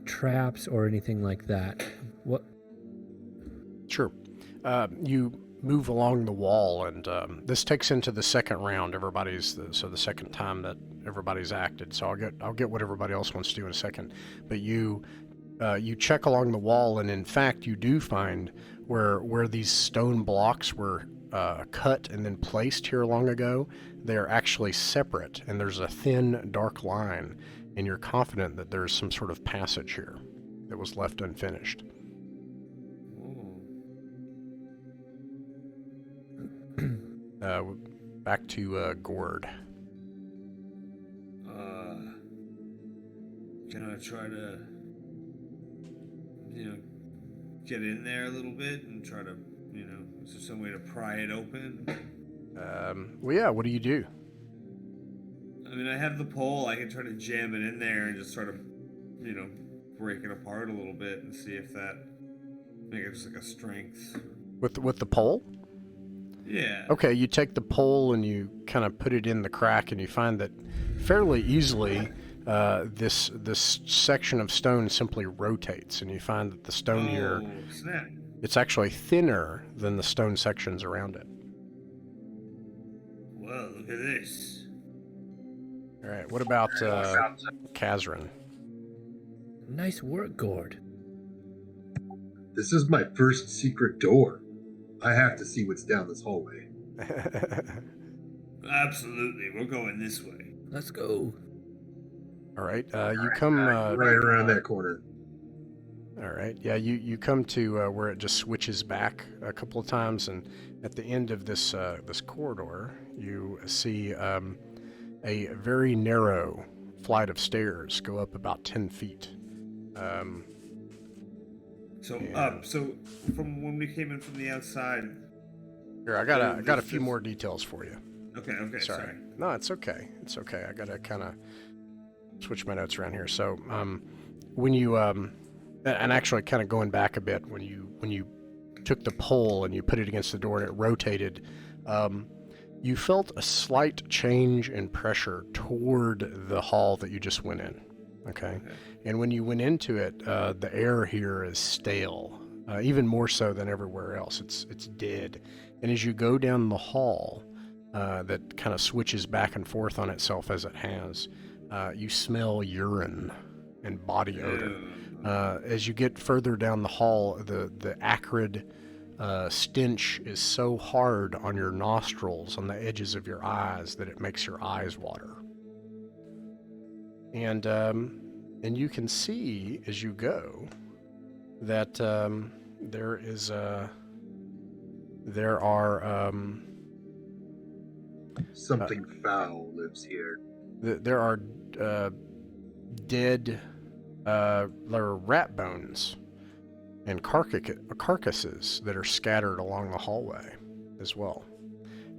traps or anything like that. What? Sure. You move along the wall, and this takes into the second round. The second time that everybody's acted. So I'll get what everybody else wants to do in a second. But you check along the wall, and in fact, you do find where these stone blocks were cut and then placed here long ago. They are actually separate, and there's a thin, dark line, and you're confident that there's some sort of passage here that was left unfinished. Back to Gord. Can I try to, get in there a little bit and try to, is there some way to pry it open? Well, yeah, what do you do? I mean, I have the pole. I can try to jam it in there and just sort of, break it apart a little bit and see if that make it just like a strength. With the pole? Yeah. Okay, you take the pole and you kind of put it in the crack, and you find that fairly easily this section of stone simply rotates, and you find that the stone here, snap. It's actually thinner than the stone sections around it. Well, look at this. All right, what about Kazran? Nice work, Gord. This is my first secret door. I have to see what's down this hallway. Absolutely, we're going this way. Let's go. All right, you come right around that corner. All right, yeah, you come to where it just switches back a couple of times, and at the end of this corridor, you see a very narrow flight of stairs go up about 10 feet. So from when we came in from the outside. Here, I got a few more details for you. Okay, sorry. No, it's okay. It's okay. I gotta kind of switch my notes around here. So, when you and actually kind of going back a bit, when you took the pole and you put it against the door and it rotated, you felt a slight change in pressure toward the hall that you just went in. Okay. And when you went into it, the air here is stale, even more so than everywhere else. It's dead. And as you go down the hall, that kind of switches back and forth on itself as it has, you smell urine and body odor. As you get further down the hall, the acrid stench is so hard on your nostrils, on the edges of your eyes, that it makes your eyes water. And you can see as you go that there are something foul lives here. There are dead there are rat bones and carcasses that are scattered along the hallway as well,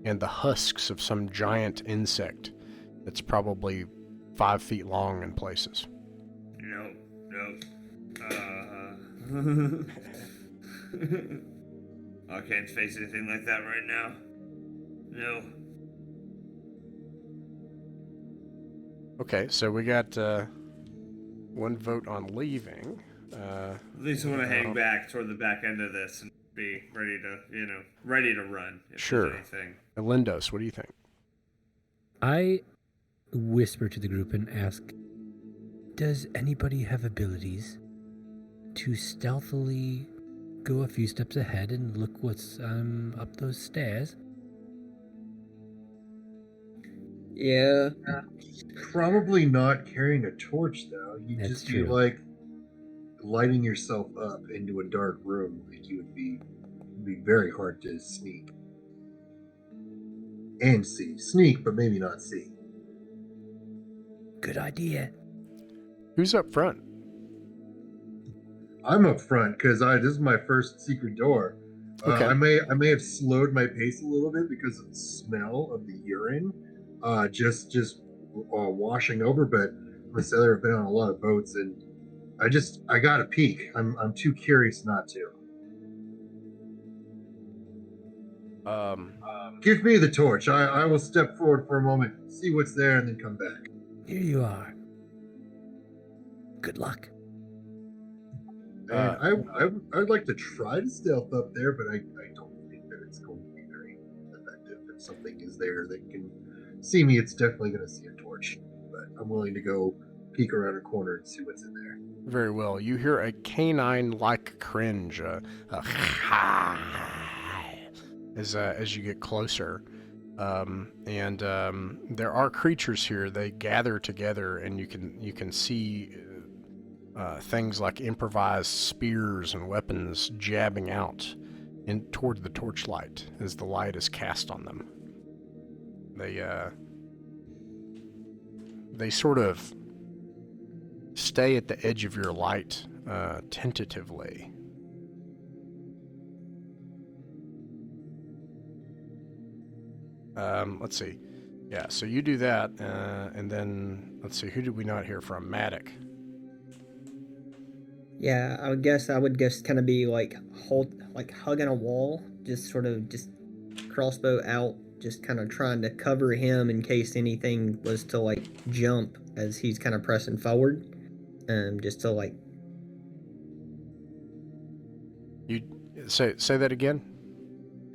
and the husks of some giant insect that's probably 5 feet long in places. No. I can't face anything like that right now. No. Okay, so we got one vote on leaving. At least I want to hang back toward the back end of this and be ready to run. If Sure. there's anything. Elindos, what do you think? I whisper to the group and ask, does anybody have abilities to stealthily go a few steps ahead and look what's up those stairs? Yeah. Probably not carrying a torch, though. You'd That's just true. be like lighting yourself up into a dark room. Like you would be It'd be very hard to sneak and see. Sneak, but maybe not see. Good idea. Who's up front? I'm up front because this is my first secret door. Okay. I may have slowed my pace a little bit because of the smell of the urine, just washing over. But I'm a sailor. I've been on a lot of boats, and I got to peek. I'm too curious not to. Give me the torch. I will step forward for a moment, see what's there, and then come back. Here you are. Good luck. And I'd like to try to stealth up there, but I don't think that it's going to be very effective. If something is there that can see me, it's definitely going to see a torch. But I'm willing to go peek around a corner and see what's in there. Very well. You hear a canine-like cringe as you get closer. There are creatures here. They gather together, and you can see things like improvised spears and weapons jabbing out toward the torchlight as the light is cast on them. They sort of stay at the edge of your light tentatively. Let's see. Yeah, so you do that, and then, let's see, who did we not hear from? Matic. Yeah, I would guess kind of be like hugging a wall, just crossbow out, just kind of trying to cover him in case anything was to like jump as he's kind of pressing forward, just to like. You say that again?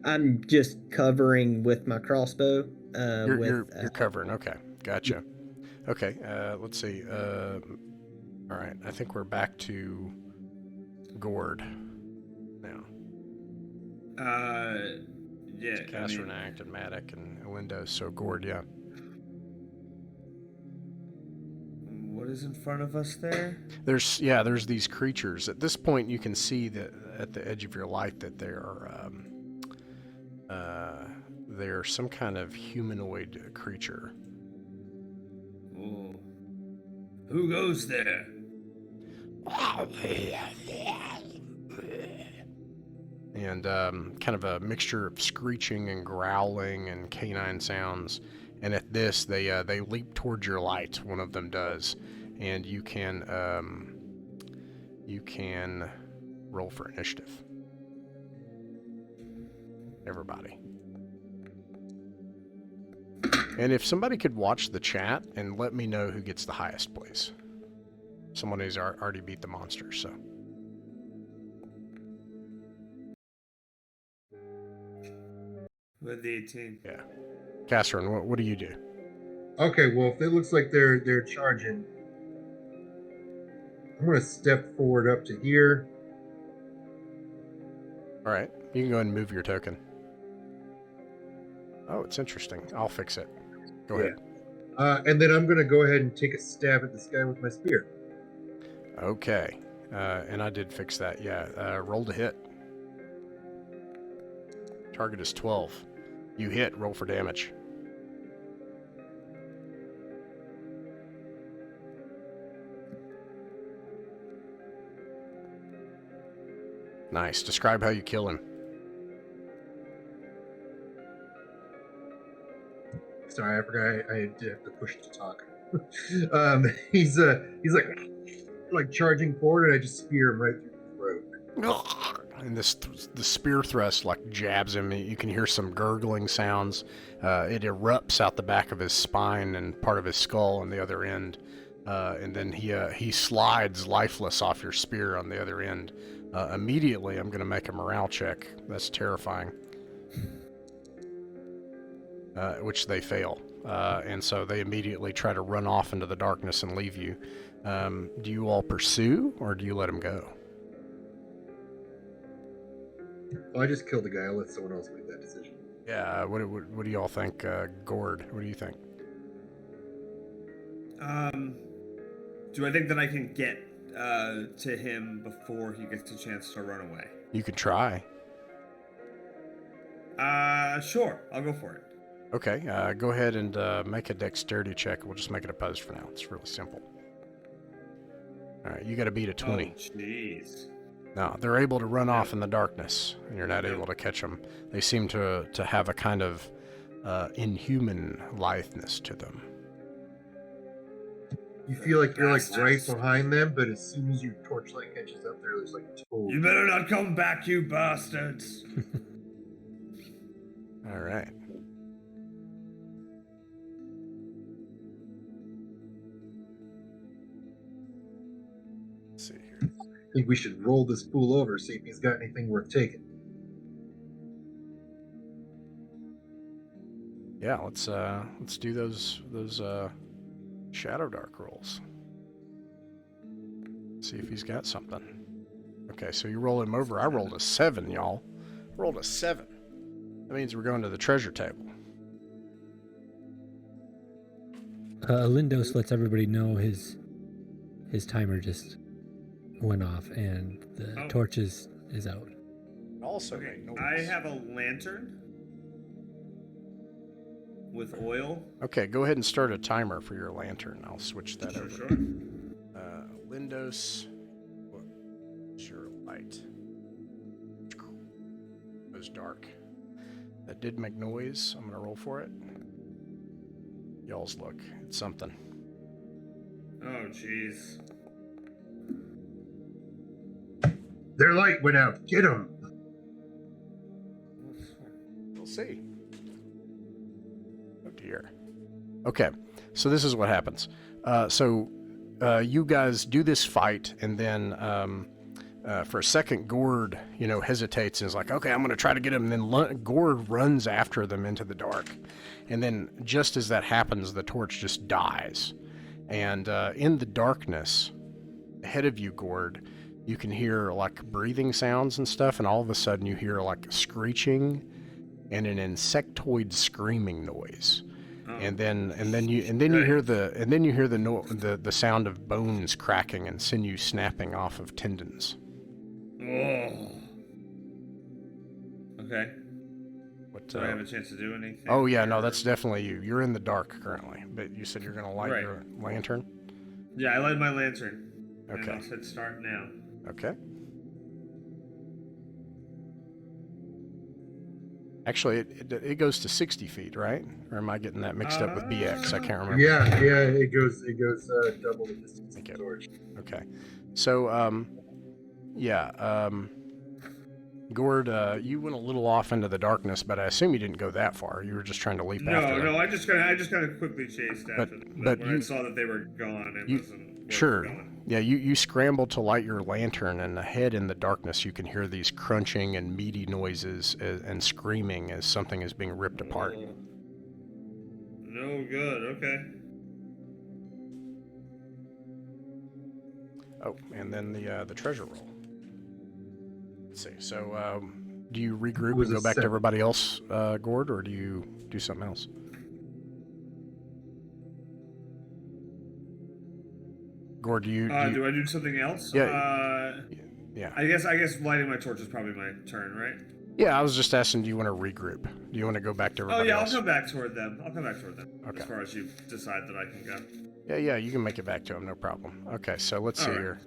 I'm just covering with my crossbow. You're covering. Okay, gotcha. Okay, let's see. All right, I think we're back to Gord now. Yeah. Cassernact and Matic and Elindo. So Gord, yeah. What is in front of us there? There's these creatures. At this point, you can see that at the edge of your light that they're some kind of humanoid creature. Oh. Who goes there? And kind of a mixture of screeching and growling and canine sounds. And at this, they leap towards your light. One of them does, and you can roll for initiative. Everybody. And if somebody could watch the chat and let me know who gets the highest, please. Someone who's already beat the monster, so. With the 18. Yeah. Catherine, what do you do? Okay, well, if it looks like they're charging, I'm going to step forward up to here. All right, you can go ahead and move your token. Oh, it's interesting. I'll fix it. Go ahead. And then I'm going to go ahead and take a stab at this guy with my spear. Okay. And I did fix that, yeah. Roll to hit. Target is 12. You hit, roll for damage. Nice. Describe how you kill him. Sorry, I forgot I did have to push to talk. He's like charging forward, and I just spear him right through the throat. And the spear thrust like jabs him. You can hear some gurgling sounds. It erupts out the back of his spine and part of his skull on the other end. And then he slides lifeless off your spear on the other end. Immediately, I'm going to make a morale check. That's terrifying. Which they fail. And so they immediately try to run off into the darkness and leave you. Do you all pursue, or do you let him go? Well, I just killed the guy. I'll let someone else make that decision. Yeah, what do you all think? Gord, what do you think? Do I think that I can get to him before he gets a chance to run away? You could try. Sure. I'll go for it. Okay, go ahead and make a dexterity check. We'll just make it opposed for now. It's really simple. All right, you got to beat a 20. Oh, jeez. No, they're able to run off in the darkness, and you're not able to catch them. They seem to have a kind of inhuman litheness to them. You feel like you're like right Bastards. behind them, but as soon as your torchlight catches up there, there's like total. You better not come back, you bastards. All right. Let's see here. I think we should roll this fool over, see if he's got anything worth taking. Yeah, let's do those Shadowdark rolls. See if he's got something. Okay, so you roll him over. I rolled a 7, y'all. Rolled a 7. That means we're going to the treasure table. Lindos lets everybody know his timer just went off and the torch is out. Also, Okay, I have a lantern with oil. Okay, go ahead and start a timer for your lantern. I'll switch that over. Sure. Lindos, what is your light? It was dark. That did make noise. I'm gonna roll for it. Y'all's look. It's something. Oh, jeez. Their light went out. Get him. We'll see. Oh dear. Okay, so this is what happens. You guys do this fight, and then for a second, Gord, hesitates and is like, "Okay, I'm going to try to get him." And then Gord runs after them into the dark, and then just as that happens, the torch just dies, and in the darkness ahead of you, Gord, you can hear like breathing sounds and stuff, and all of a sudden you hear like screeching and an insectoid screaming noise. And then you hear the sound of bones cracking and sinew snapping off of tendons. Oh. Okay. What? Do I have a chance to do anything? Oh yeah, no, that's definitely you. You're in the dark currently, but you said you're gonna light Right. your lantern. Yeah, I light my lantern. Okay. And I'll hit start now. Okay. Actually, it goes to 60 feet, right? Or am I getting that mixed up with BX? I can't remember. Yeah, it goes double the distance of the torch. Okay. So, Gord, you went a little off into the darkness, but I assume you didn't go that far. You were just trying to leap after them. No, I just kind of quickly chased after them. but when I saw that they were gone, it wasn't worth Sure. going. Yeah, you scrambled to light your lantern, and ahead in the darkness you can hear these crunching and meaty noises and screaming as something is being ripped apart. Oh. No good, okay. Oh, and then the treasure roll. Let's see. So, do you regroup was and a go back to 7. everybody else, Gord, or do you do something else? Gord, do you? Do I do something else? Yeah. Yeah. I guess lighting my torch is probably my turn, right? Yeah, I was just asking, do you want to regroup? Do you want to go back to everybody else? I'll come back toward them. Okay. As far as you decide that I can go. Yeah, you can make it back to him, no problem. Okay, so let's see All right. here.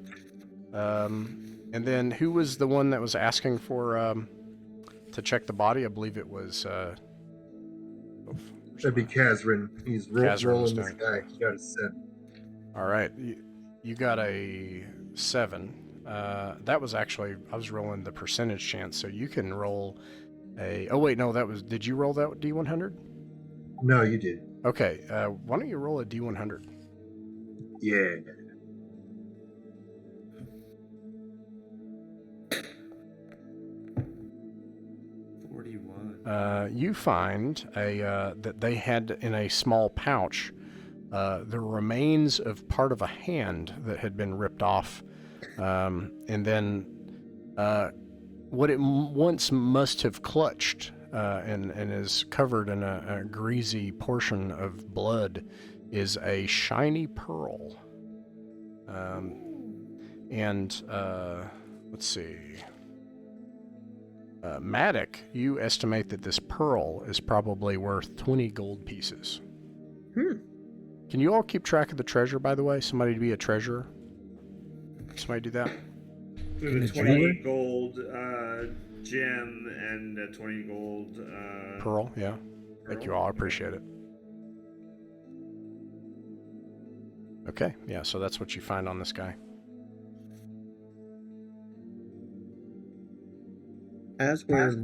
And then who was the one that was asking for to check the body? I believe it was. That'd be Kazrin. He's Kazrin rolling was this doing it. guy. He got a 7. All right, you got a 7. That was actually, I was rolling the percentage chance, so you can roll a. Oh wait, no, did you roll that D100? No, you did. Okay, why don't you roll a D100? Yeah. You find that they had in a small pouch the remains of part of a hand that had been ripped off, and then what it once must have clutched and is covered in a greasy portion of blood is a shiny pearl. And let's see. Maddox, you estimate that this pearl is probably worth 20 gold pieces. Can you all keep track of the treasure, by the way? Somebody be a treasurer? Somebody do that? We have a 20 gold gem and a 20 gold Pearl, yeah. Thank you all. I appreciate it. Okay, yeah, so that's what you find on this guy. As we're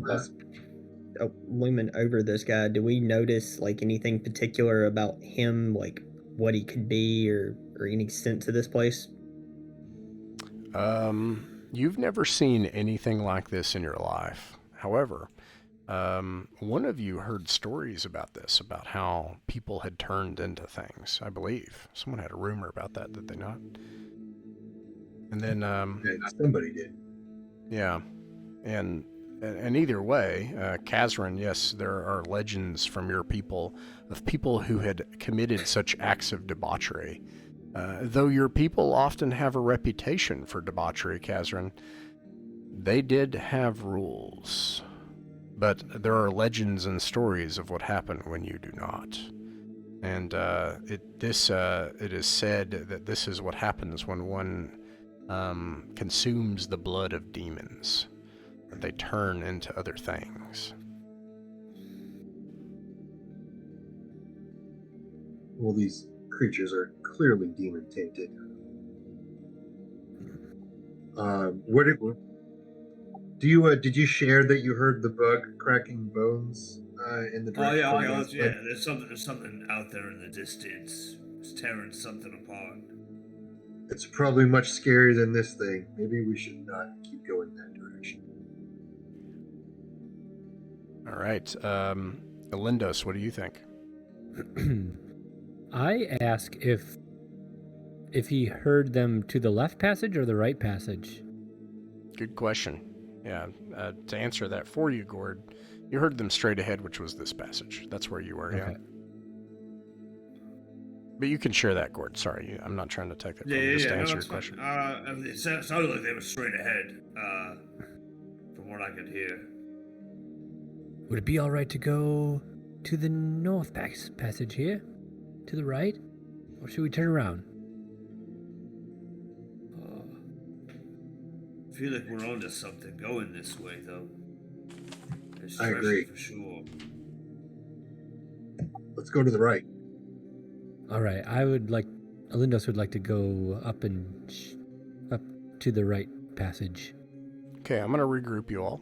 looming over this guy, do we notice like anything particular about him, like what he could be, or any sense of this place? You've never seen anything like this in your life. However, one of you heard stories about this, about how people had turned into things, I believe. Someone had a rumor about that, did they not? And then, somebody did. Yeah. And either way, Kazran, yes, there are legends from your people of people who had committed such acts of debauchery. Though your people often have a reputation for debauchery, Kazran, they did have rules. But there are legends and stories of what happened when you do not. And it is said that this is what happens when one consumes the blood of demons. That they turn into other things. Well, these creatures are clearly demon tainted. Did you share that you heard the bug cracking bones in the direction? Oh yeah, okay, yeah. There's something out there in the distance. It's tearing something apart. It's probably much scarier than this thing. Maybe we should not keep going that direction. All right, Elindos, what do you think? I ask if he heard them to the left passage or the right passage. Good question. Yeah, to answer that for you, Gord, you heard them straight ahead, which was this passage. That's where you were, Okay. yeah. But you can share that, Gord. Sorry, I'm not trying to take that from you, just to answer your question. It sounded like they were straight ahead, from what I could hear. Would it be all right to go to the north passage here? To the right? Or should we turn around? I feel like we're onto something going this way, though. There's I agree. for sure. Let's go to the right. All right, Alindos would like to go up up to the right passage. Okay, I'm going to regroup you all.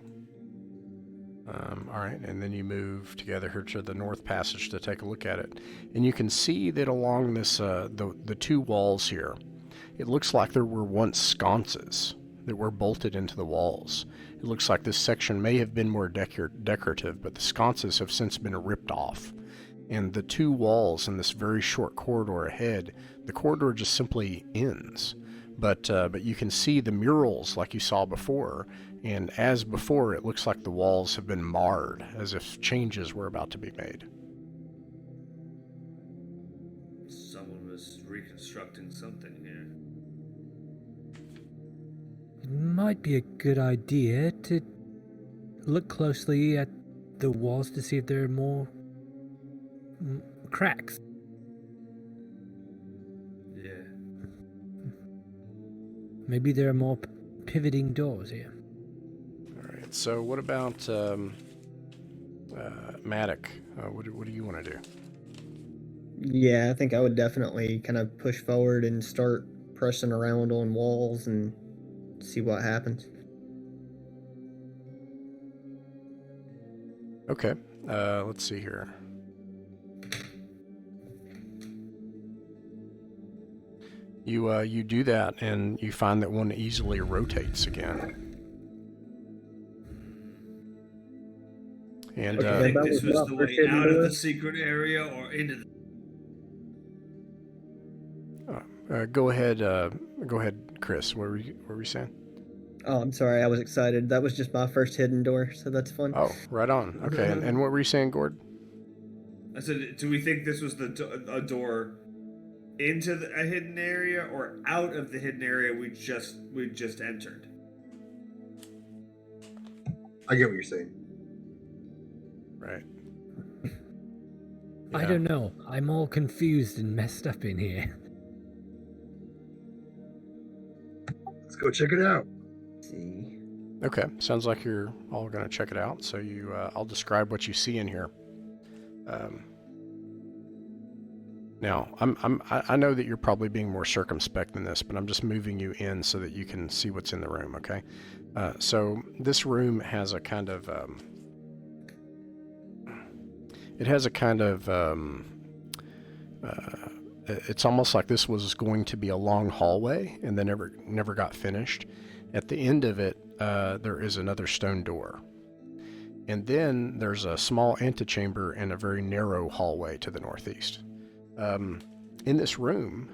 All right, and then you move together here to the north passage to take a look at it. And you can see that along this, the two walls here, it looks like there were once sconces that were bolted into the walls. It looks like this section may have been more decorative, but the sconces have since been ripped off. And the two walls in this very short corridor ahead, the corridor just simply ends. But you can see the murals like you saw before, and as before, it looks like the walls have been marred, as if changes were about to be made. Someone was reconstructing something here. It might be a good idea to look closely at the walls to see if there are more cracks. Yeah. Maybe there are more pivoting doors here. All right, so what about Maddox? What do you want to do? Yeah, I think I would definitely kind of push forward and start pressing around on walls and see what happens. Okay, let's see here. You do that, and you find that one easily rotates again. And I think this was the way out of the secret area or into the... go ahead, Chris. What were you saying? Oh, I'm sorry. I was excited. That was just my first hidden door, so that's fun. Oh, right on. Okay, and what were you saying, Gord? I said, do we think this was a door into a hidden area or out of the hidden area we just entered? I get what you're saying. Right. I Yeah. don't know. I'm all confused and messed up in here. Let's go check it out. Let's see. Okay, sounds like you're all going to check it out. So I'll describe what you see in here. Now, I know that you're probably being more circumspect than this, but I'm just moving you in so that you can see what's in the room. Okay, so this room has a kind of it's almost like this was going to be a long hallway and then never got finished. At the end of it, there is another stone door. And then there's a small antechamber and a very narrow hallway to the northeast. In this room,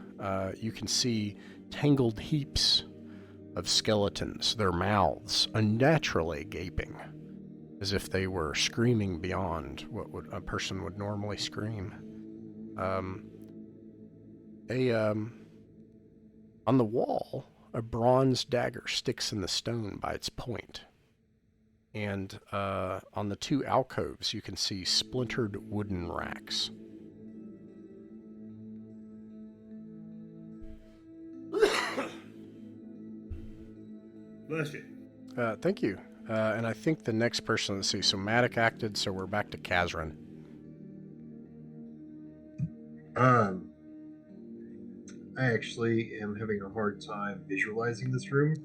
you can see tangled heaps of skeletons, their mouths unnaturally gaping, as if they were screaming beyond what a person would normally scream. On the wall, a bronze dagger sticks in the stone by its point. And on the two alcoves, you can see splintered wooden racks. Bless you. Thank you. And I think the next person, let's see, so Matic acted, so we're back to Kazran. I actually am having a hard time visualizing this room. Do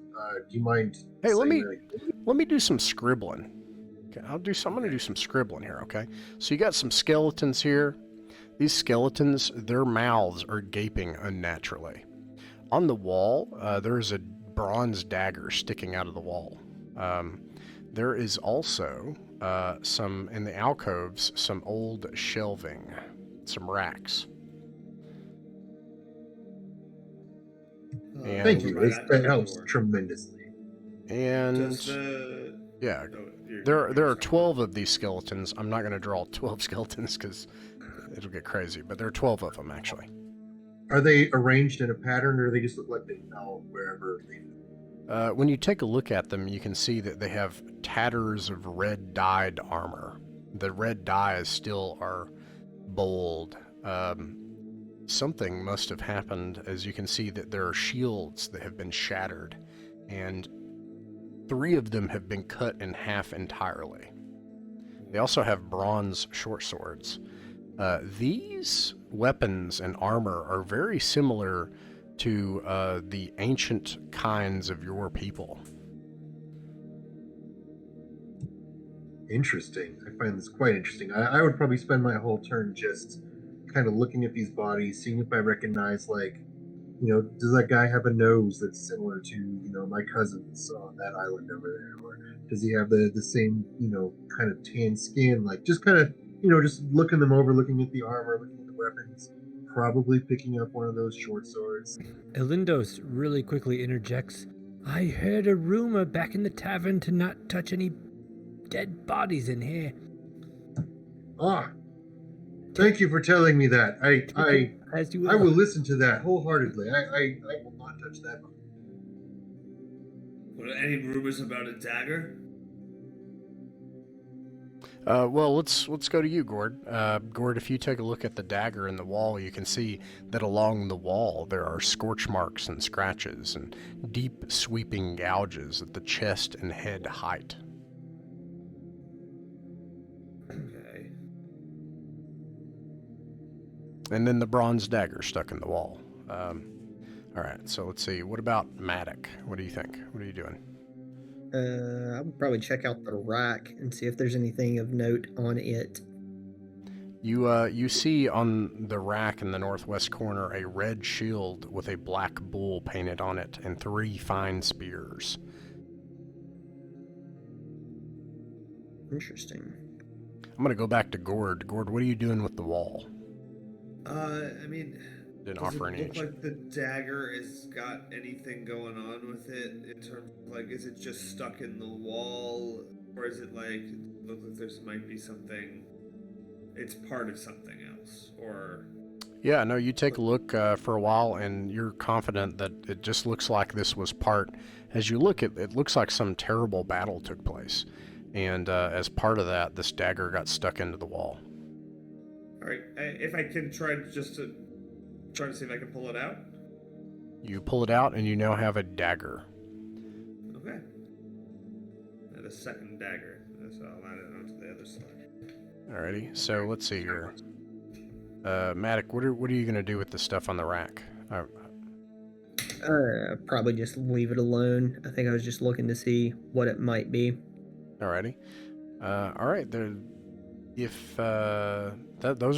you mind? Hey, let saying me do some scribbling. Okay, I'm going to do some scribbling here. Okay, so you got some skeletons here. These skeletons, their mouths are gaping unnaturally. On the wall, there is a bronze dagger sticking out of the wall. There is also some in the alcoves, some old shelving, some racks. And, Thank you. That helps tremendously. And yeah, there are 12 of these skeletons. I'm not going to draw 12 skeletons because it'll get crazy, but there are 12 of them actually. Are they arranged in a pattern, or do they just look like they fell wherever they? When you take a look at them, you can see that they have tatters of red dyed armor. The red dyes still are bold. Something must have happened, as you can see that there are shields that have been shattered, and 3 of them have been cut in half entirely. They also have bronze short swords. These weapons and armor are very similar to the ancient kinds of your people. Interesting. I find this quite interesting. I would probably spend my whole turn just kind of looking at these bodies, seeing if I recognize, like, does that guy have a nose that's similar to, my cousins on that island over there? Or does he have the same, kind of tan skin? Like, just kind of, just looking them over, looking at the armor, looking at the weapons, probably picking up one of those short swords. Elindos really quickly interjects, I heard a rumor back in the tavern to not touch any dead bodies in here. Ah, thank you for telling me that. I will listen to that wholeheartedly. I will not touch that. What, any rumors about a dagger? Well, let's go to you, Gord. Gord, if you take a look at the dagger in the wall, you can see that along the wall there are scorch marks and scratches and deep sweeping gouges at the chest and head height. Okay. And then the bronze dagger stuck in the wall. All right, so let's see. What about Matic? What do you think? What are you doing? I would probably check out the rack and see if there's anything of note on it. You see on the rack in the northwest corner a red shield with a black bull painted on it and 3 fine spears. Interesting. I'm going to go back to Gord. Gord, what are you doing with the wall? I mean, Didn't does offer it any look like the dagger has got anything going on with it in terms of, like, is it just stuck in the wall, or is it like look like there might be something? It's part of something else, or? Yeah, no, you take a look for a while, and you're confident that it just looks like this was part. As you look, it looks like some terrible battle took place. And as part of that, this dagger got stuck into the wall. All right, if I can try to see if I can pull it out. You pull it out, and you now have a dagger. Okay. And a second dagger, so I'll add it onto the other side. Alrighty, so let's see here. Matic, what are you going to do with the stuff on the rack? Probably just leave it alone. I think I was just looking to see what it might be. Alrighty. Alright, those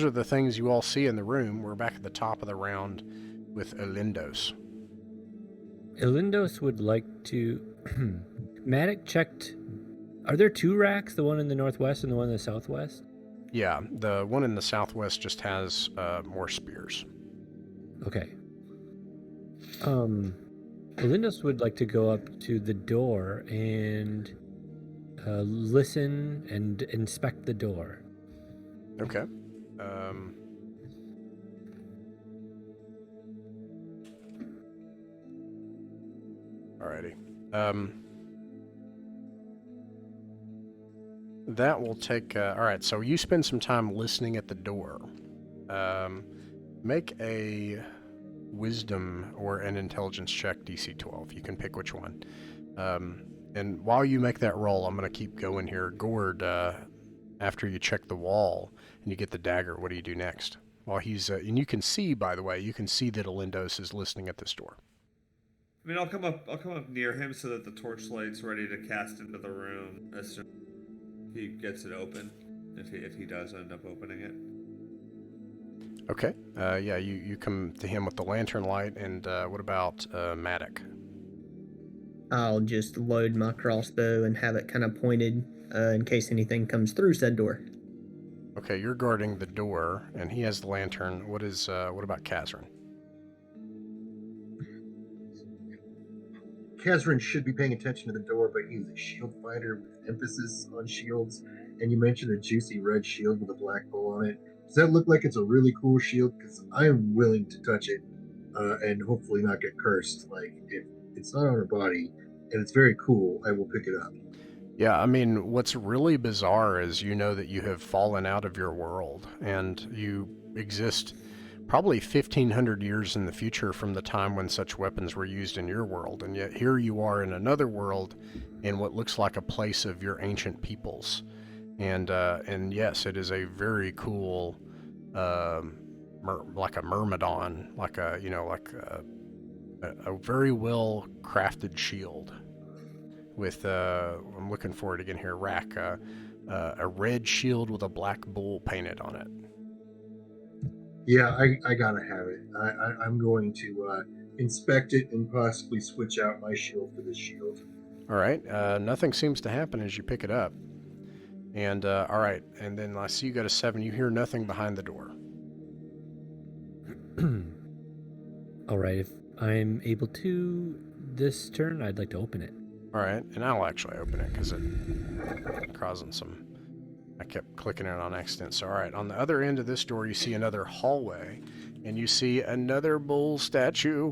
are the things you all see in the room. We're back at the top of the round with Elindos. Elindos would like to... Matic checked... Are there two racks? The one in the northwest and the one in the southwest? Yeah, the one in the southwest just has more spears. Okay. Elindos would like to go up to the door and listen and inspect the door. Okay. Alrighty. That will take... Alright, so you spend some time listening at the door. Make a wisdom or an intelligence check, DC 12. You can pick which one. And while you make that roll, I'm going to keep going here. Gord, after you check the wall and you get the dagger, what do you do next? While he's... and you can see, by the way, you can see that Elindos is listening at this door. I mean, I'll come up near him so that the torchlight's ready to cast into the room as soon as he gets it open, if he does end up opening it. Okay. Yeah, you come to him with the lantern light, and what about Matic? I'll just load my crossbow and have it kind of pointed in case anything comes through said door. Okay, you're guarding the door, and he has the lantern. What about Kazrin? Kazrin should be paying attention to the door, but he's a shield fighter with emphasis on shields. And you mentioned a juicy red shield with a black bow on it. Does that look like it's a really cool shield? Because I am willing to touch it and hopefully not get cursed. Like, if it's not on her body and it's very cool, I will pick it up. Yeah, I mean, what's really bizarre is you know that you have fallen out of your world, and you exist probably 1,500 years in the future from the time when such weapons were used in your world, and yet here you are in another world in what looks like a place of your ancient peoples. And yes, it is a very cool, like a myrmidon, like a very well crafted shield. With I'm looking for it again here, rack, a red shield with a black bull painted on it. Yeah, I gotta have it. I'm going to inspect it and possibly switch out my shield for this shield. All right. Nothing seems to happen as you pick it up. And all right. And then I see you got a 7. You hear nothing behind the door. All right. If I'm able to this turn, I'd like to open it. All right. And I'll actually open it because it causing some... I kept clicking it on accident. So, all right, on the other end of this door, you see another hallway, and you see another bull statue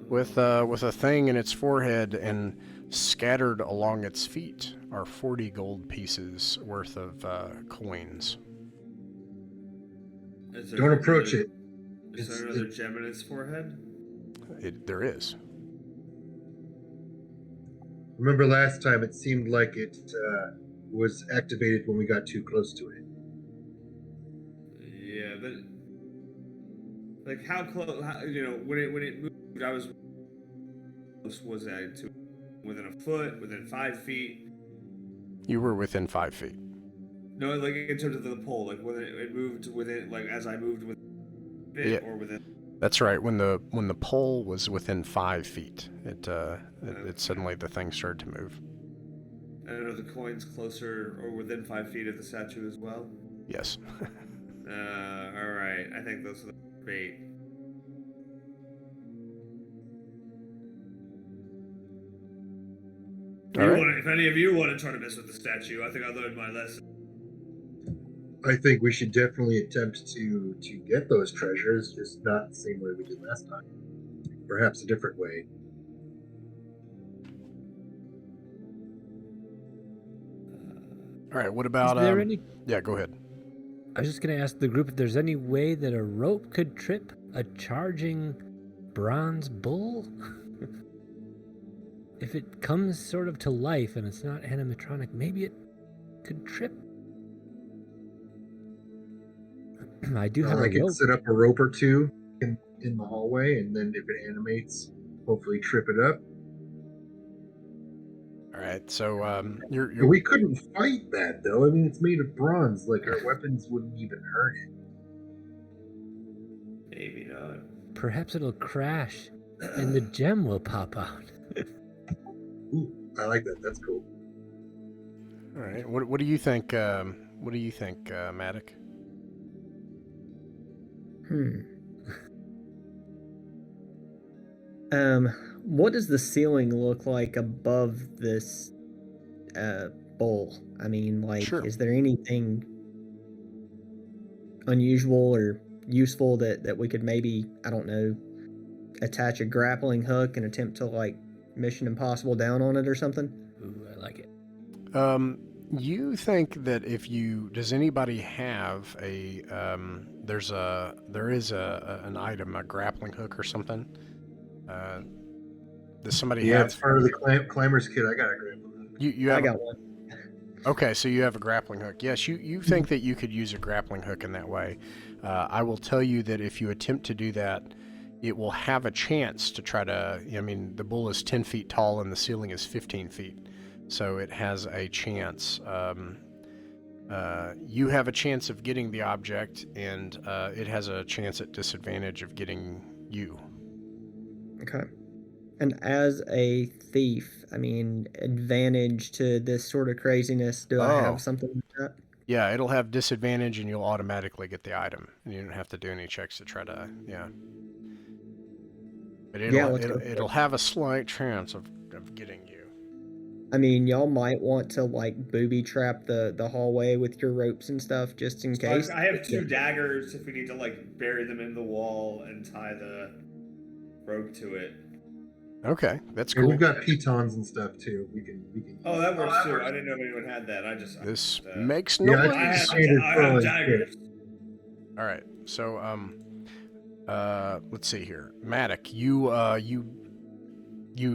with a thing in its forehead, and scattered along its feet are 40 gold pieces worth of coins. Don't approach it. Is there another gem in its forehead? There is. Remember last time it seemed like it was activated when we got too close to it. Yeah, but like how close? When it moved, I was close. Was I to within a foot? Within 5 feet? You were within 5 feet. No, like in terms of the pole, like whether it moved within, like as I moved with it, or within. That's right. When the pole was within 5 feet, it suddenly the thing started to move. I don't know, the coin's closer or within 5 feet of the statue as well? Yes. Alright. I think those are the bait. If any of you want to try to mess with the statue, I think I learned my lesson. I think we should definitely attempt to get those treasures, just not the same way we did last time. Perhaps a different way. All right, what Is about there any? Yeah, go ahead. I was just gonna ask the group if there's any way that a rope could trip a charging bronze bull. If it comes sort of to life and it's not animatronic, maybe it could trip. I do have I a could rope. set up a rope or two in the hallway, and then if it animates, hopefully trip it up. All right, so you're Yeah, we couldn't fight that though. I mean, it's made of bronze. Like our weapons wouldn't even hurt it. Maybe not. Perhaps it'll crash, and the gem will pop out. Ooh, I like that. That's cool. all right. What do you think? What do you think, Matic? What does the ceiling look like above this bowl? I mean, like, Sure. is there anything unusual or useful that we could maybe, I don't know, attach a grappling hook and attempt to, like, Mission Impossible down on it or something? Ooh, I like it. You think that does anybody have there is an item, a grappling hook or something? Does somebody Yeah, have? it's part of the climber's kit. I got a grappling hook. You I have got one. Okay, so you have a grappling hook. Yes, you think that you could use a grappling hook in that way. I will tell you that if you attempt to do that, it will have a chance to try to. I mean, the bull is 10 feet tall and the ceiling is 15 feet, so it has a chance. You have a chance of getting the object, and it has a chance at disadvantage of getting you. Okay. And as a thief, I mean, advantage to this sort of craziness, do I Oh. have something like that? Yeah, it'll have disadvantage, and you'll automatically get the item. And you don't have to do any checks to try to. Yeah. But it'll have a slight chance of getting you. I mean, y'all might want to, like, booby trap the hallway with your ropes and stuff just in case. I have 2 daggers if we need to, like, bury them in the wall and tie the rope to it. Okay, that's Yeah, cool. we've got pitons and stuff too. We can. Oh, that works too. I didn't know anyone had that. This I makes Yeah, noise. I I have Standard throwing daggers. All right, so let's see here, Matic, you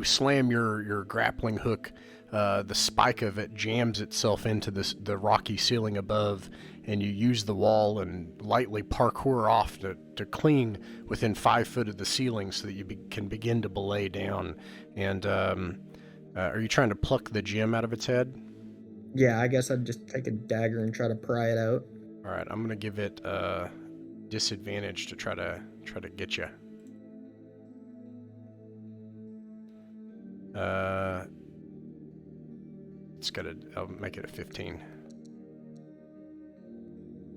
slam your grappling hook. The spike of it jams itself into the rocky ceiling above, and you use the wall and lightly parkour off to cling within 5 foot of the ceiling so that you can begin to belay down. And are you trying to pluck the gem out of its head? Yeah, I guess I'd just take a dagger and try to pry it out. All right, I'm gonna give it disadvantage to try to get you. I'll make it a 15.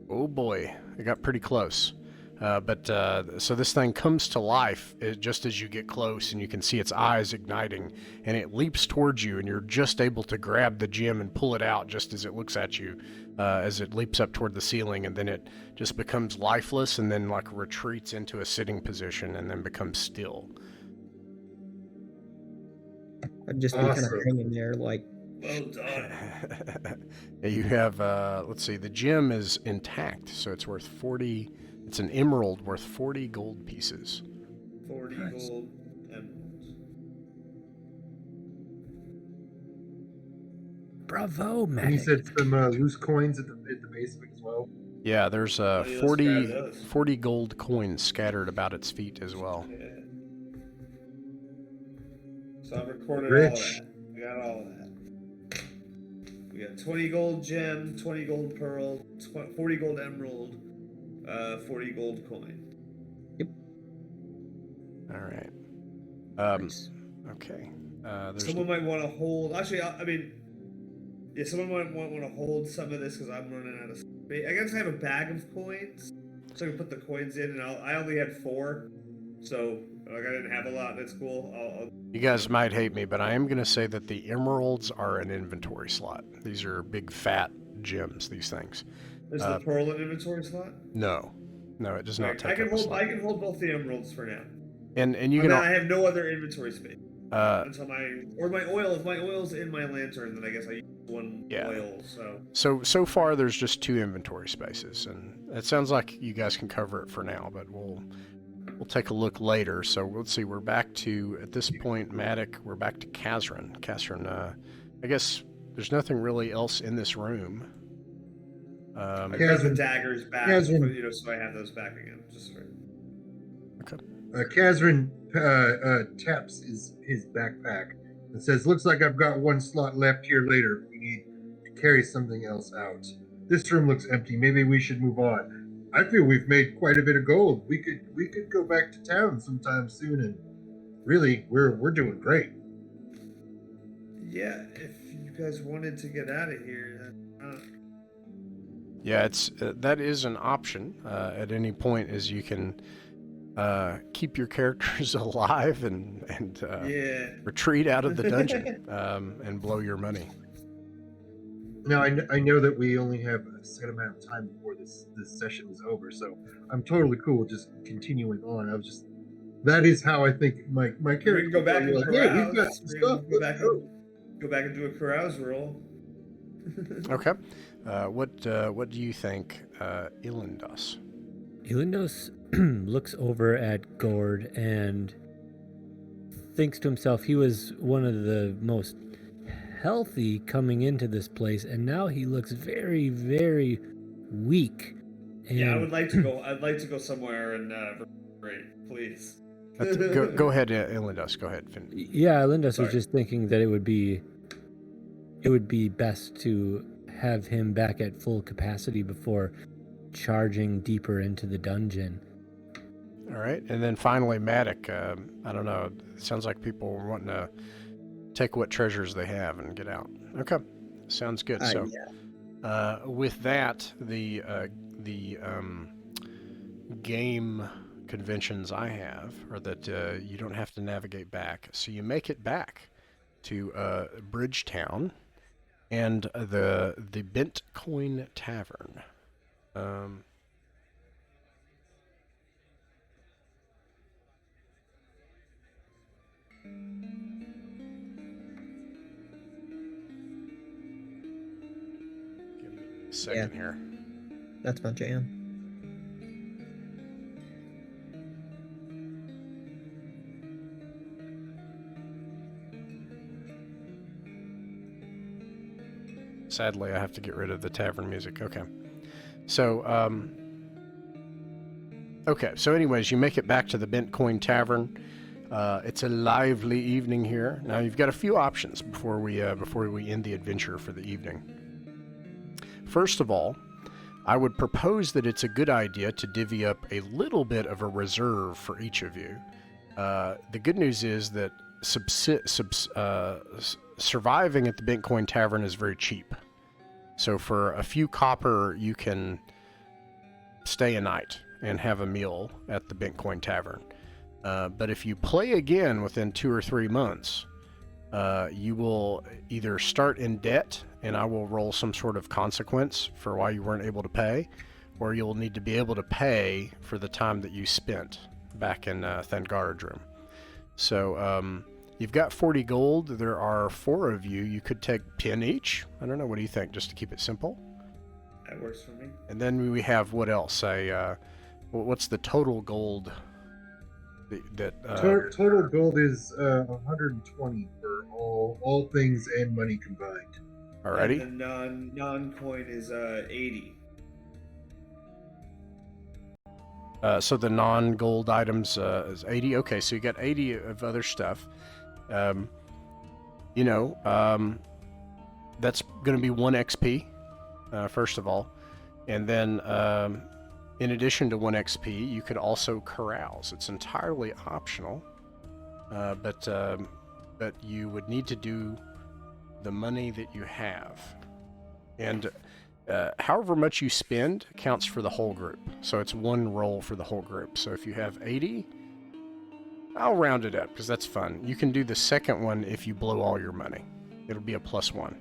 Oh boy, it got pretty close. So this thing comes to life just as you get close, and you can see its eyes igniting, and it leaps towards you, and you're just able to grab the gem and pull it out just as it looks at you, as it leaps up toward the ceiling, and then it just becomes lifeless, and then like retreats into a sitting position, and then becomes still. I'd just be kind of Awesome. hanging there, like, Well done. You have, let's see, the gem is intact, so it's worth 40. It's an emerald worth 40 gold pieces. 40 Nice. gold emeralds. Bravo, man. And you said some loose coins at the base of it as well. Yeah, there's yeah, let's 40, grab those. 40 gold coins scattered about its feet as well. Yeah. So I've recorded Rich. all that. We got all of that. We got 20 gold gem, 20 gold pearl, 40 gold emerald, 40 gold coin. All right. nice. Okay. There's Someone might want to hold. Actually, someone might want to hold some of this because I'm running out of space. I guess I have a bag of coins, so I can put the coins in. And I only had 4, so like I didn't have a lot. That's cool. You guys might hate me, but I am going to say that the emeralds are an inventory slot. These are big, fat gems, these things. Is the pearl an inventory slot? No, it does not Right, take I can up a hold. slot. I can hold both the emeralds for now. And you And can... then I have no other inventory space Uh, until my oil. If my oil's in my lantern, then I guess I use one Yeah. oil. So So far, there's just 2 inventory spaces, and it sounds like you guys can cover it for now, but we'll take a look later. So let's see. We're back to, at this point, Matic. We're back to Kazran. Kazran, I guess there's nothing really else in this room. I brought the daggers back, Kazran, so I have those back again. Just for... Kazran taps his backpack and says, "Looks like I've got 1 slot left here later if we need to carry something else out. This room looks empty. Maybe we should move on. I feel we've made quite a bit of gold. We could go back to town sometime soon, and really, we're doing great." Yeah, if you guys wanted to get out of here, Yeah, it's that is an option at any point, as you can keep your characters alive and retreat out of the dungeon and blow your money. Now, I know that we only have a set amount of time before this session is over, so I'm totally cool with just continuing on. That is how I think my character. We can go back and like, carouse. "Hey, we've got some stuff. Let's go." Go back and do a carouse roll. Okay. What do you think, Ilindos? Ilindos looks over at Gord and thinks to himself he was one of the most healthy coming into this place, and now he looks very, very weak. And Yeah, I'd like to go somewhere and recuperate, please. Go ahead, Ilindos. Go ahead, Finn. Yeah, Ilindos Sorry. was just thinking that it would be best to have him back at full capacity before charging deeper into the dungeon. All right, and then finally, Matic. I don't know. It sounds like people were wanting to take what treasures they have and get out. Okay, sounds good. So, with that, the game conventions I have are that you don't have to navigate back, so you make it back to Bridgetown and the Bent Coin Tavern. Give me a second here. That's my jam. Sadly, I have to get rid of the tavern music. Okay. So, anyways, you make it back to the Bent Coin Tavern. It's a lively evening here. Now, you've got a few options before we end the adventure for the evening. First of all, I would propose that it's a good idea to divvy up a little bit of a reserve for each of you. The good news is that surviving at the Bent Coin Tavern is very cheap. So for a few copper, you can stay a night and have a meal at the Bent Coin Tavern. But if you play again within 2 or 3 months, you will either start in debt, and I will roll some sort of consequence for why you weren't able to pay, or you'll need to be able to pay for the time that you spent back in Thangardrum. So you've got 40 gold. There are 4 of you. You could take 10 each. I don't know. What do you think? Just to keep it simple? That works for me. And then we have what else? What's the total gold? Total gold is 120 for all things and money combined. Alrighty. And the non-coin is 80. So the non-gold items is 80. Okay, so you got 80 of other stuff. That's going to be 1 XP, first of all. And then, in addition to 1 XP, you could also carouse. It's entirely optional, but you would need to do the money that you have. And however much you spend counts for the whole group. So it's 1 roll for the whole group. So if you have 80, I'll round it up because that's fun. You can do the second one if you blow all your money. It'll be a +1.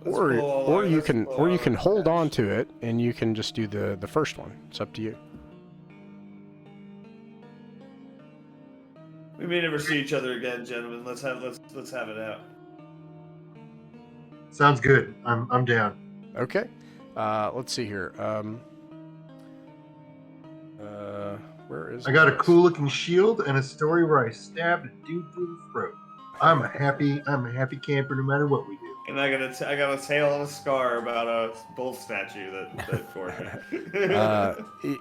Or you can hold on to it and you can just do the first one. It's up to you. We may never see each other again, gentlemen. Let's have it out. Sounds good. I'm down. Okay. Let's see here. Where is I got a this? cool looking shield and a story where I stabbed a dude through the throat. I'm a happy camper no matter what we do. And I got a tail and a scar about a bull statue that for me.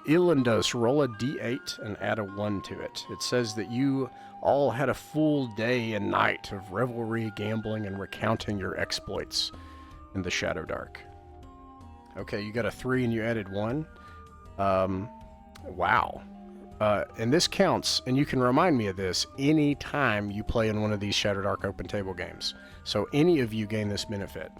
Ilandos, roll a d8 and add a 1 to it. It says that you all had a full day and night of revelry, gambling, and recounting your exploits in the Shadowdark. Okay, you got a 3 and you added 1. Wow. And this counts, and you can remind me of this any time you play in one of these Shadowdark open table games. So any of you gain this benefit.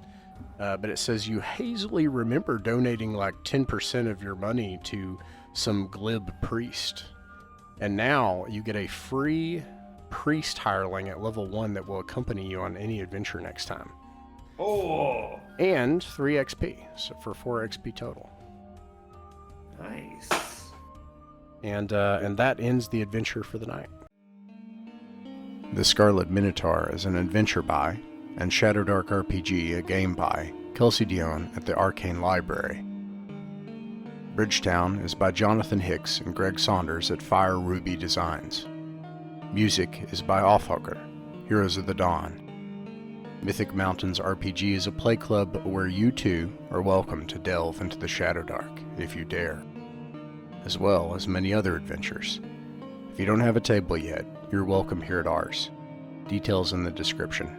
But it says you hazily remember donating like 10% of your money to some glib priest. And now you get a free priest hireling at level 1 that will accompany you on any adventure next time. Oh! And 3 XP, so for 4 XP total. Nice. And that ends the adventure for the night. The Scarlet Minotaur is an adventure by, and Shadowdark RPG, a game by, Kelsey Dion at the Arcane Library. Bridgetown is by Jonathan Hicks and Greg Saunders at Fire Ruby Designs. Music is by Offhugger, Heroes of the Dawn. Mythic Mountains RPG is a play club where you too are welcome to delve into the Shadowdark if you dare, as well as many other adventures. If you don't have a table yet, you're welcome here at ours. Details in the description.